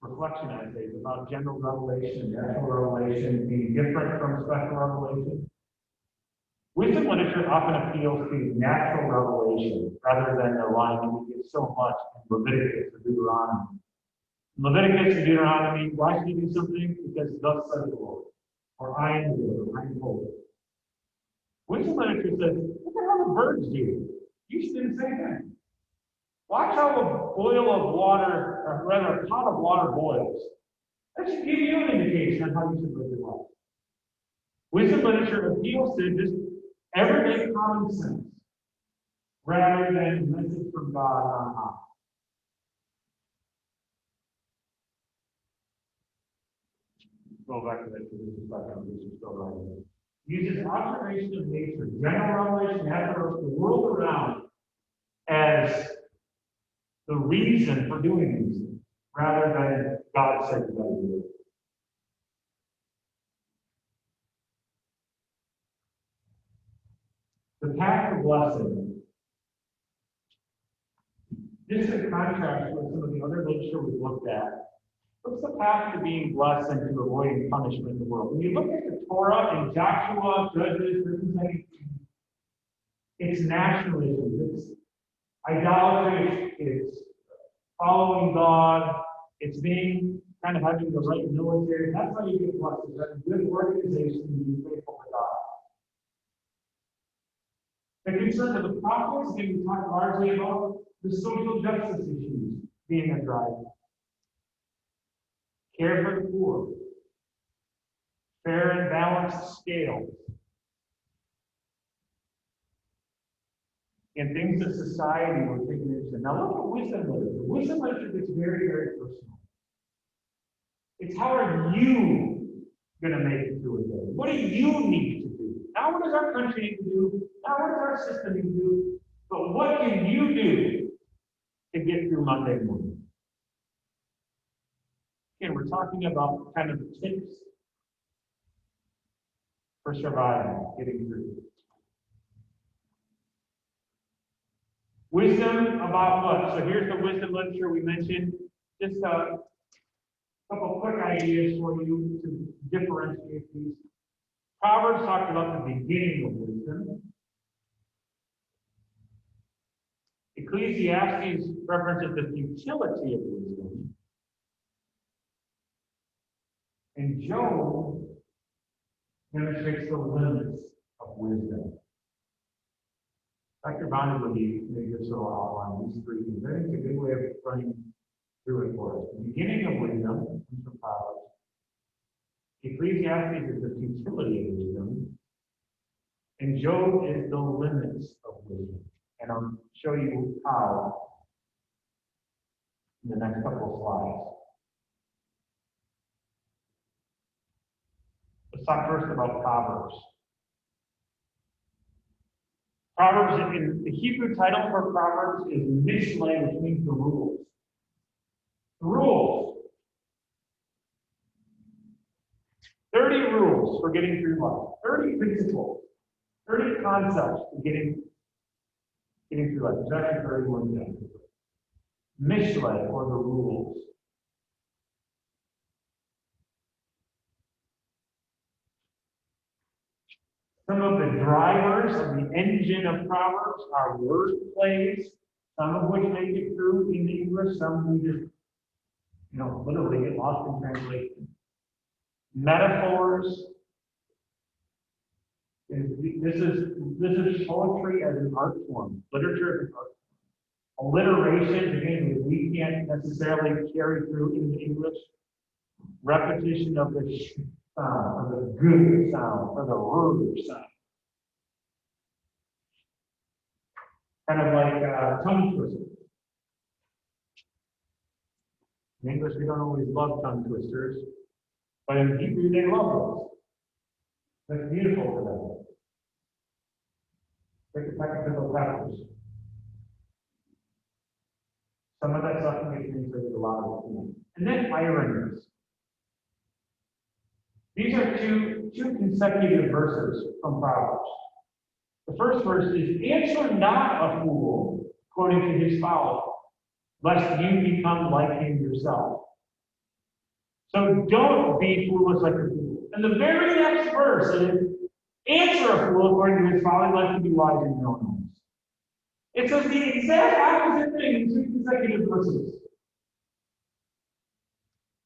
reflection essays about general revelation, natural revelation being different from special revelation. Wisdom literature often appeals to natural revelation rather than the line that we get so much in Leviticus or Deuteronomy. In Leviticus and Deuteronomy, why should you do something? Because thus says the Lord. Or I am the Lord, I am holy. Wisdom literature says, look at how the birds do. You should do the same thing. Watch how a boil of water, or rather a pot of water boils. That should give you an indication of how you should live your life. Wisdom literature appeals to just everyday common sense rather than message from God on high. Go back to that because this is still right. Uses observation of nature, general revelation, natural, the world around as the reason for doing these things, rather than God said to do it. The path of blessing. This is a contrast with some of the other literature we've looked at. What's the path to being blessed and to avoiding punishment in the world? When you look at the Torah and Joshua, Judges, it's nationalism, it's idolatry, it's following God. It's being kind of having the right military. That's how you get blessed. Is having good organization and being faithful to God. The concern of the prophets, we talk largely about the social justice issues being a driver. Care for the poor. Fair and balanced scales. And things that society were taking into. Now look at wisdom literature. Wisdom literature gets very, very personal. It's how are you going to make it through a day? What do you need to do? Not what does our country need to do? Not what does our system need to do? But what can you do to get through Monday morning? Again, we're talking about kind of the tips for surviving, getting through. Wisdom about what? So here's the wisdom literature we mentioned. Just a couple quick ideas for you to differentiate these. Proverbs talked about the beginning of wisdom. Ecclesiastes references the futility of wisdom. And Job demonstrates the limits of wisdom. Dr. Bonner would be maybe just so outline these three things. I think it's a good way of running through it for us. The beginning of wisdom comes from Proverbs. Ecclesiastes is the futility of wisdom. And Job is the limits of wisdom. And I'll show you how in the next couple of slides. Let's talk first about Proverbs. Proverbs, in the Hebrew title for Proverbs is Mishle, which means the rules. The rules. 30 rules for getting through life. 30 principles. 30 concepts for getting through life. There's actually 31 things. Mishle, or the rules. Some of the drivers of the engine of Proverbs are word plays, some of which make it through in English, some we just, literally get lost in translation. Metaphors. This is poetry as an art form, literature as an art form. Alliteration, again, we can't necessarily carry through in English. Repetition of the sound, or the good sound, or the rude sound. Kind of like tongue twisters. In English, we don't always love tongue twisters, but in Hebrew, they love those. That's beautiful for them. Like the technical peppers. Some of that stuff can get translated a lot of the time. And then ironies. These are two consecutive verses from Proverbs. The first verse is, answer not a fool according to his folly, lest you become like him yourself. So don't be foolish like a fool. And the very next verse is, answer a fool according to his folly, lest you be wise in your own eyes. It says the exact opposite thing in two consecutive verses.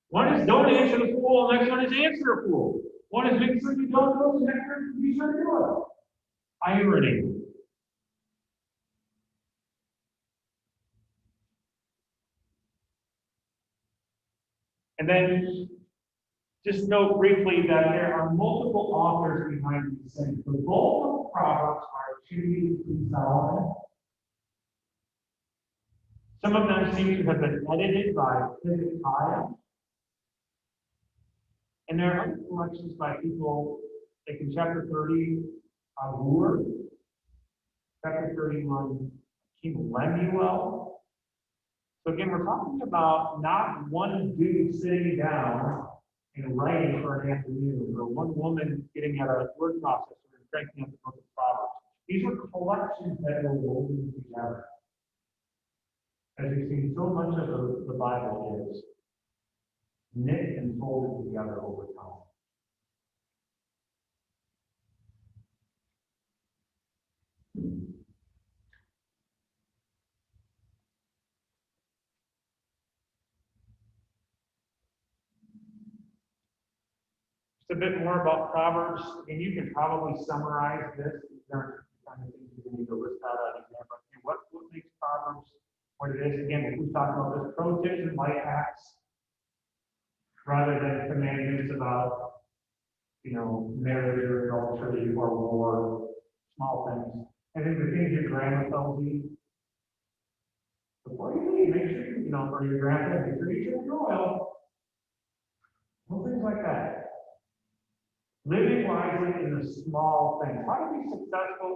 One is don't answer the fool, the next one is answer a fool. One is make sure you don't know, the next one is be sure to do it. Irony. And then just note briefly that there are multiple authors behind these things. The bulk of Proverbs are attributed to Solomon. Some of them seem to have been edited by Hezekiah. And there are other collections by people, like in chapter 30, Agur, chapter 31, King Lemuel. So again, we're talking about not one dude sitting down and writing for an afternoon, or one woman getting at a word processor and cranking up the book of Proverbs. These were collections that were woven together. As we've seen, so much of the Bible is knit and folded together over time. a bit more about Proverbs, and you can probably summarize this. These aren't the kind of things you're going to need to list out on exam, but what makes Proverbs what it is? Again, we talk about this pro tips and life hacks rather than commandments about, marriage or adultery or war, small things. I think the things your grandma tells you before you leave, make sure for your grandpa, make sure you check your oil. Little things like that. Living wisely in the small things. How to be successful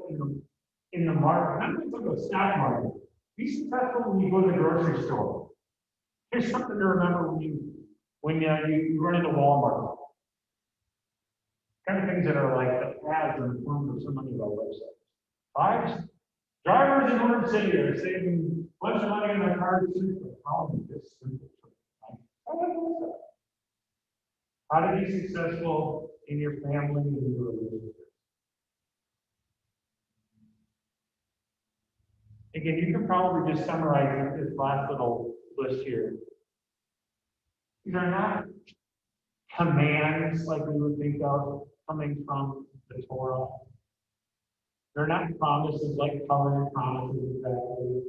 in the market? Not only go to a stock market. Be successful when you go to the grocery store. Here's something to remember when you run into Walmart. Kind of things that are like the ads on the front of so many of our websites. Drivers in Orange City are saving a bunch of money in their cars for following this simple truth. How to be successful in your family and in your relationships. Again, you can probably just summarize this last little list here. These are not commands like we would think of coming from the Torah. They're not promises like covenant promises exactly.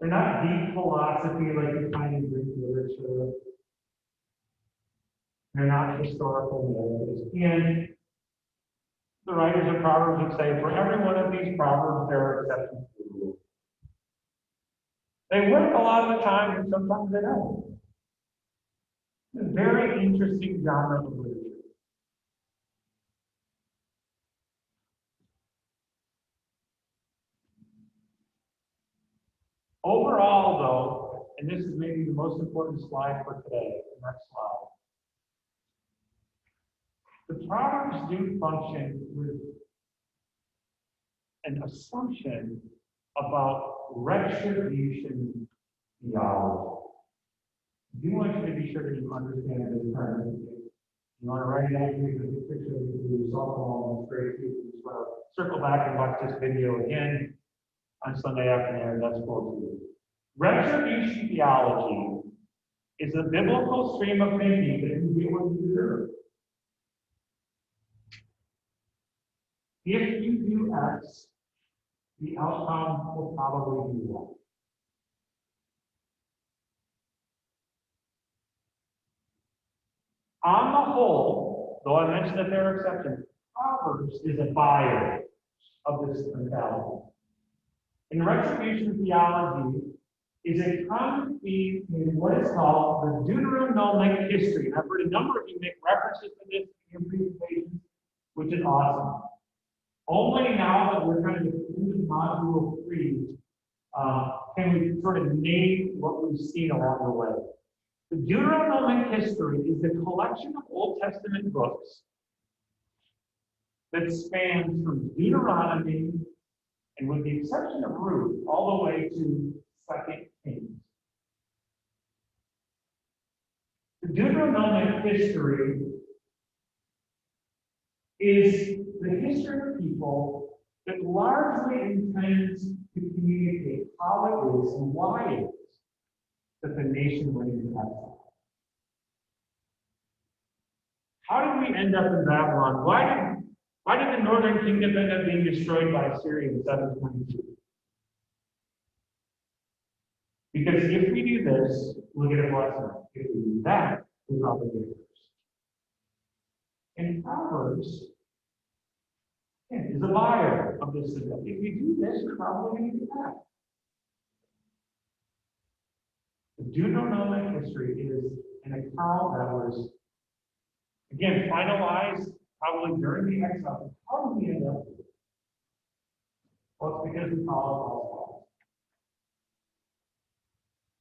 They're not deep philosophy like you find in Greek literature. They're not historical narratives. And the writers of Proverbs would say, for every one of these proverbs, there are exceptions to the rule. They work a lot of the time, and sometimes they don't. It's a very interesting genre of literature. Overall, though, and this is maybe the most important slide for today, the next slide. The Proverbs do function with an assumption about retribution theology. I do want you to be sure that you understand this term. You want to write it out, you can picture of your cell phone, straight to circle back and watch this video again on Sunday afternoon. That's cool too. Retribution theology is a biblical stream of thinking that you get what you deserve. If you do X, the outcome will probably be Y. On the whole, though I mentioned that there are exceptions, Proverbs is a buyer of this mentality. And retribution theology is a common theme in what is called the Deuteronomic history. And I've heard a number of you make references to this in your presentations, which is awesome. Only now that we're kind of into module 3 can we sort of name what we've seen along the way. The Deuteronomic history is a collection of Old Testament books that spans from Deuteronomy, and with the exception of Ruth, all the way to 2 Kings. The Deuteronomic history is the history of people that largely intends to communicate how it is and why it is that the nation went into exile. How did we end up in Babylon? Why did the northern kingdom end up being destroyed by Assyria in 722? Because if we do this, we'll get a blessing. If we do that, we'll probably get a curse. And Proverbs is a buyer of this. If we do this, we're probably going to get that. The Deuteronomic history is an account that was, again, finalized probably during the exile. How did we end up here? Well, it's because we followed false gods.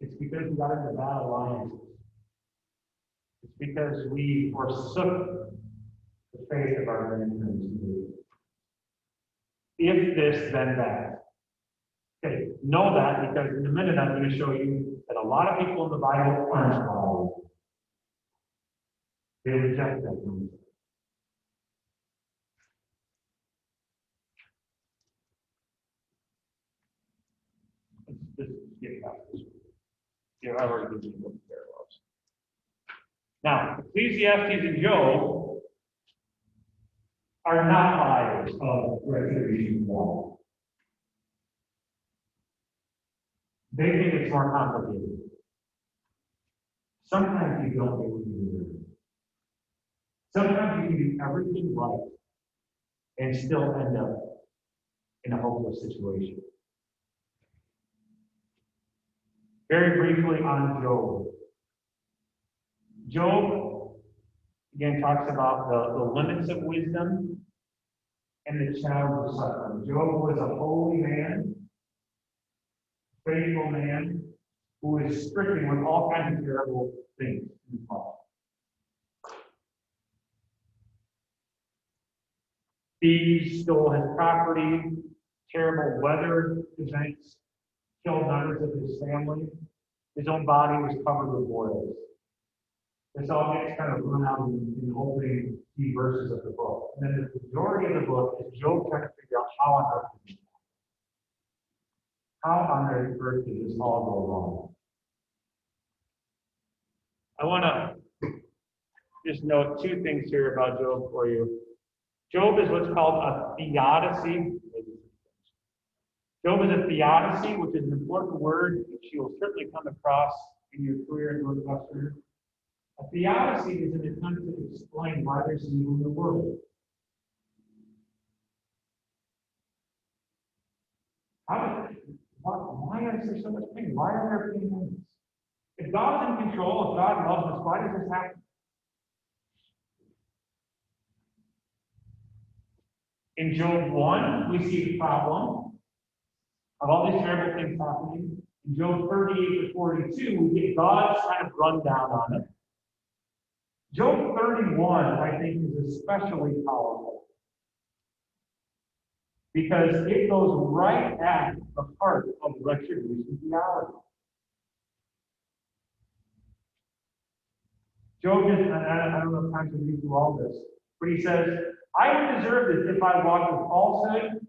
It's because we got into bad alliances. It's because we forsook the faith of our grandparents. If this, then that. Okay, know that because in a minute I'm going to show you that a lot of people in the Bible aren't following. They reject that concept. Let's just get past this. I've already given you what the parallels. Now, Ecclesiastes and Job are not liars of retribution law. They think it's more complicated. Sometimes you don't get what you deserve. Sometimes you can do everything right and still end up in a hopeless situation. Very briefly on Job. Job, again, talks about the limits of wisdom and the challenge of suffering. Job was a holy man, faithful man, who was stricken with all kinds of terrible things in his life. Thieves stole his property, terrible weather events killed members of his family. His own body was covered with boils. This all gets kind of run out in the opening few verses of the book. And then the majority of the book is Job trying to figure out how on earth did this happen? How on earth did this all go wrong? I want to just note two things here about Job for you. Job is what's called a theodicy. Job is a theodicy, which is an important word which you will certainly come across in your career as Northwestern. A theodicy is an attempt to explain why there's evil in the world. Why is there so much pain? Why are there pain moments? If God's in control, if God loves us, why does this happen? In Job 1, we see the problem of all these terrible things happening. In Job 38 to 42, we get God's kind of rundown on it. Job 31, I think, is especially powerful because it goes right at the heart of retribution theology. Job just, I don't have time to read through all this, but he says, I would deserve this if I walked with falsehood,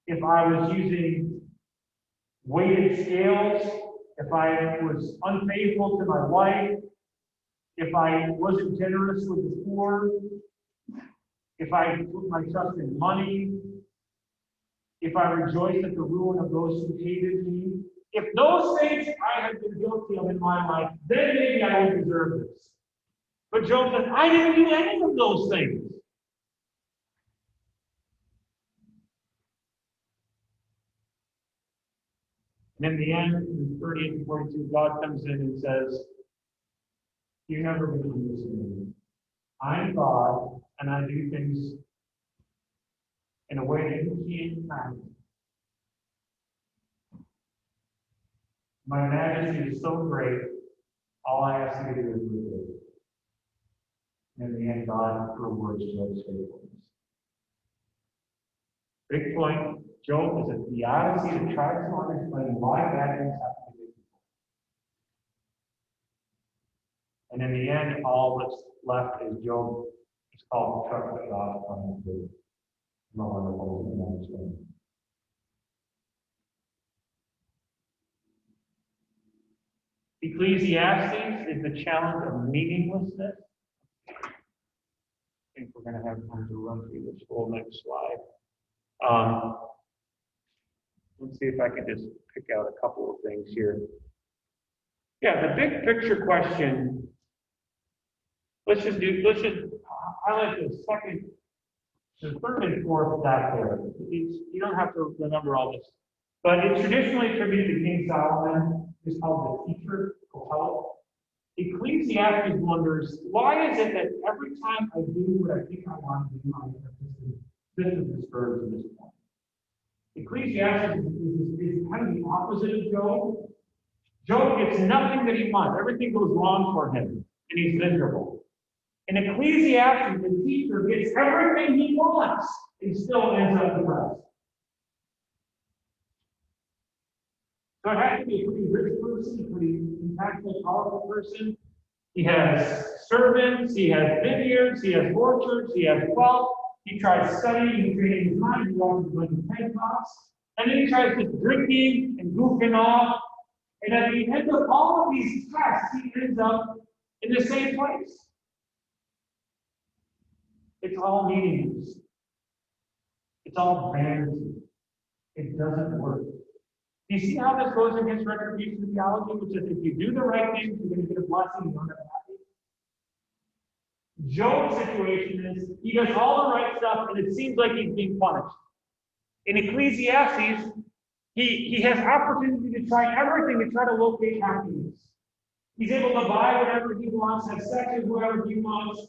if I was using weighted scales, if I was unfaithful to my wife, if I wasn't generous with the poor, if I put my trust in money, if I rejoiced at the ruin of those who hated me, if those things I had been guilty of in my life, then maybe I would deserve this. But Job said, I didn't do any of those things. And in the end, in 38 and 42, God comes in and says, you're never going to understand me. I'm God, and I do things in a way that you can't imagine. My majesty is so great, all I ask you to do is believe it. And in the end, God rewards Job's faithfulness. Big point, Job is a theodicy that tries to understand why bad things happen to good people. And in the end, all that's left is Job. It's called trust that God on his faith. No wonderful and understanding. Ecclesiastes is the challenge of meaninglessness. I think we're going to have time to run through this whole next slide. Let's see if I can just pick out a couple of things here. Yeah, the big picture question. Let's just highlight the third and fourth back there. You don't have to remember all this. But it's traditionally attributed to King Solomon. It's called the teacher, Kohelet. Ecclesiastes wonders, why is it that every time I do what I think I want to do, this is disturbed to this point? Ecclesiastes is kind of the opposite of Job. Job gets nothing that he wants. Everything goes wrong for him, and he's miserable. In Ecclesiastes, the teacher gets everything he wants and still ends up depressed. So it has to be a pretty rich person, a pretty impactful, powerful person. He has servants, he has vineyards, he has orchards, he has wealth. He tries studying and training his mind. He walks with TED Talks. And then he tries just drinking and goofing off. And at the end of all of these tests, he ends up in the same place. It's all meaningless. It's all vanity. It doesn't work. Do you see how this goes against retribution theology, which is if you do the right thing, you're going to get a blessing, you don't have happy? Job's situation is he does all the right stuff, and it seems like he's being punished. In Ecclesiastes, he has opportunity to try everything to try to locate happiness. He's able to buy whatever he wants, have sex with whoever he wants,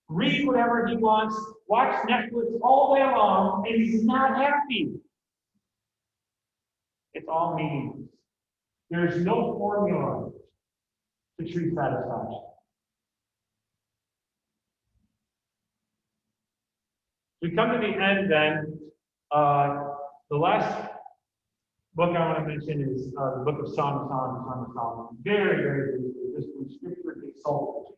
read whatever he wants, watch Netflix all day long, and he's not happy. It's all meaningless. There's no formula to true satisfaction. We come to the end then. The last book I want to mention is the book of Song of Solomon. Very, very briefly. This was scripture exalted.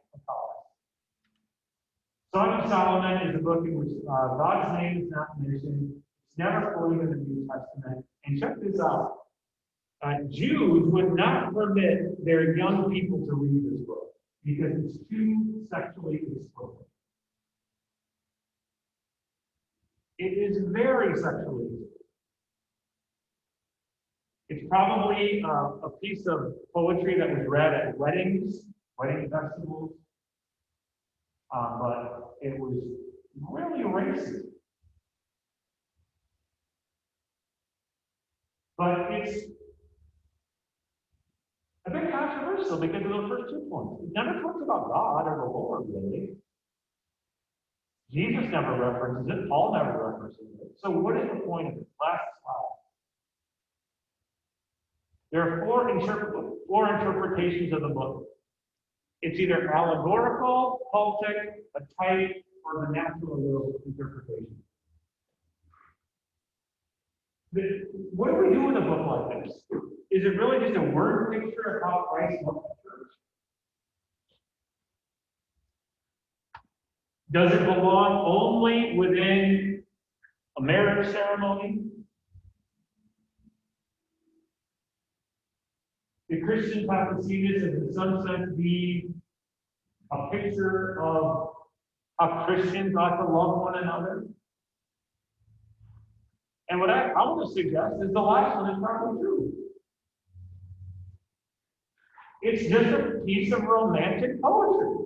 Song of Solomon is a book in which God's name is not mentioned. It's never quoted in the New Testament. And check this out. Jews would not permit their young people to read this book because it's too sexually explicit. It is very sexually explicit. It's probably a piece of poetry that was read at weddings, wedding festivals, but it was really racist. But it's a bit controversial because of the first 2 points. It never talks about God or the Lord, really. Jesus never references it. Paul never references it. So what is the point of it? Last slide. There are four interpretations of the book. It's either allegorical, cultic, a type, or the natural will interpretation. What do we do with a book like this? Is it really just a word picture of how Christ loved the church? Does it belong only within a marriage ceremony? The Christians have to see this as, in some sense, be a picture of how Christians ought to love one another. And what I want to suggest is the last one is probably true. It's just a piece of romantic poetry.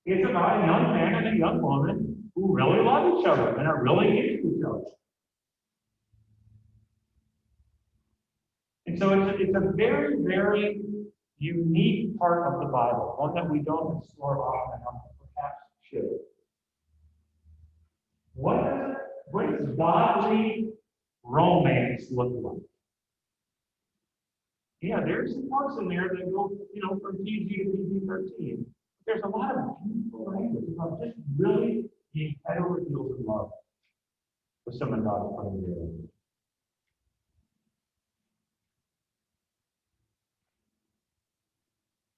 It's about a young man and a young woman who really love each other and are really into each other. And so it's a very, very unique part of the Bible, one that we don't explore often enough, perhaps should. What does godly romance look like? Yeah, there's some parts in there that go, from PG to PG-13. There's a lot of beautiful language about just really being heterodox in love with someone God put in there.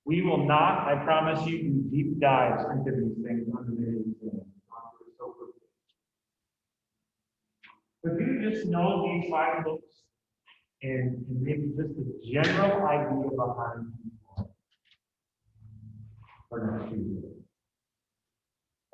We will not, I promise you, do deep dives into these things under the exam. But you just know these 5 books and maybe just a general idea behind people for next Tuesday.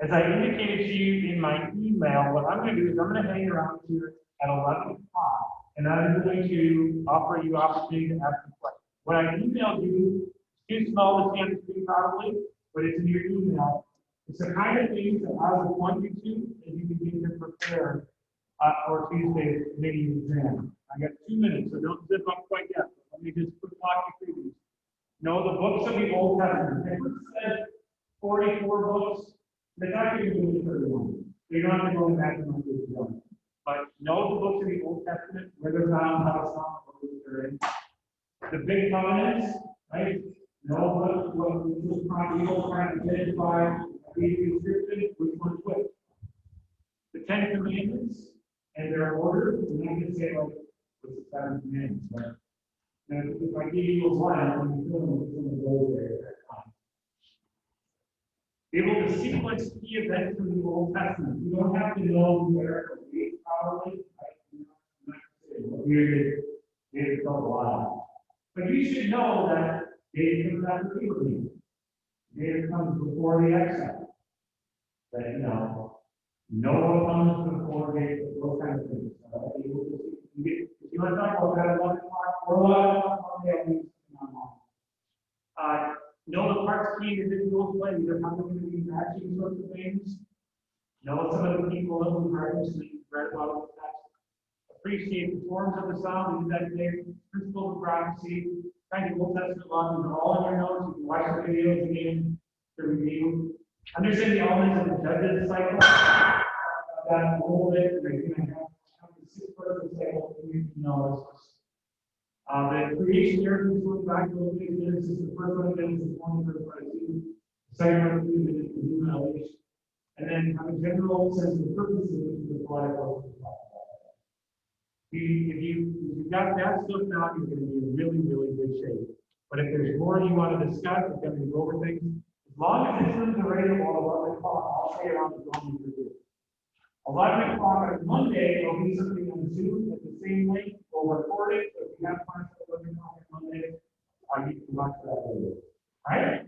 As I indicated to you in my email, what I'm going to do is I'm going to hang around here at 11 o'clock, and I'm going to offer you opportunity to ask a question. What I emailed you is too small to see on the screen probably, but it's in your email. It's the kind of things that I would want you to as you begin to prepare for Tuesday's committee exam. I got 2 minutes, so don't zip up quite yet. Let me just quick walk you through these. Know the books of the Old Testament. If it said 44 books, they're not going to do it 31. So you don't have to go back and look at one. But know the books of the Old Testament, where they're found, how it's not, what they're in. The big covenants, right? Know what was prodigal trying to identify the description, which one's which. The 10 Commandments and their order, we're not going to say, like, what's the 7 Commandments, but if I give you a line, I'm going to go there at that time. Be able to sequence key events from the Old Testament. You don't have to know where the date probably. Weird, it's a lot. But you should know that Data comes after people meeting. Data comes before the exile. That, you know, no one comes before data, those kind of things. If you want to talk about that, 11 o'clock or 11 o'clock, Monday, I'll be on. Know the parts key individuals play, either how they're going to be matching sorts of things. Know some of the people that we previously read about in the text. Appreciate the forms of the psalm, we do that today. Principles of prophecy, kind of Old Testament laws, these are all in your notes. You can watch the videos again to review. Understand the elements of the judges cycle. That a little bit, but you know, have the 6 person cycle, you know this. The creation narrative is going back to the Genesis, the first one of Genesis 1, verse 2. The second one is the human elevation. And then have a general sense of the purpose of the body of if you've got that stuff down, you're going to be in really, really good shape. But if there's more you want to discuss, if you're going to go over things, as long as this room's available at 11 o'clock, I'll stay around as long as you're good. 11 o'clock on Monday, there'll be something on Zoom at the same link. We'll record it. So if you have plans for 11 o'clock on Monday, you can watch that later. All right?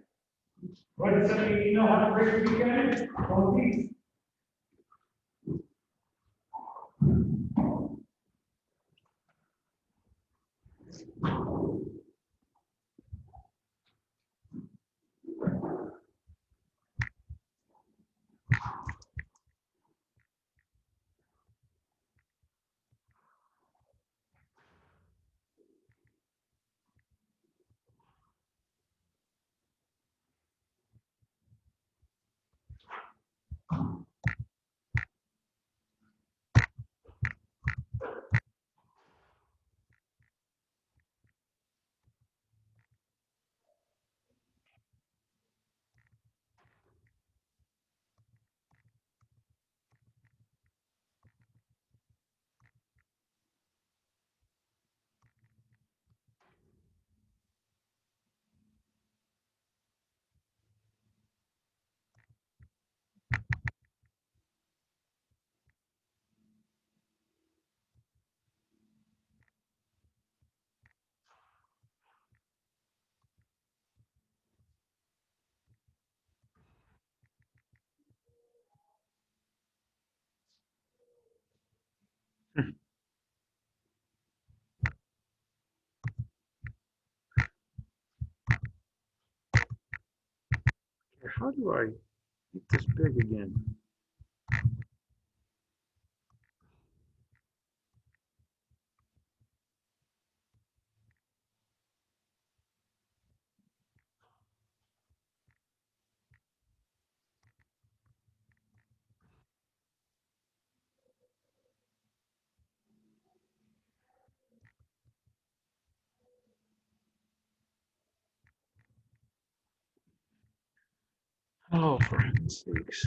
Go ahead and send me an email. Have a great weekend. Go in peace. How do I get this big again? Oh, for heaven's sakes.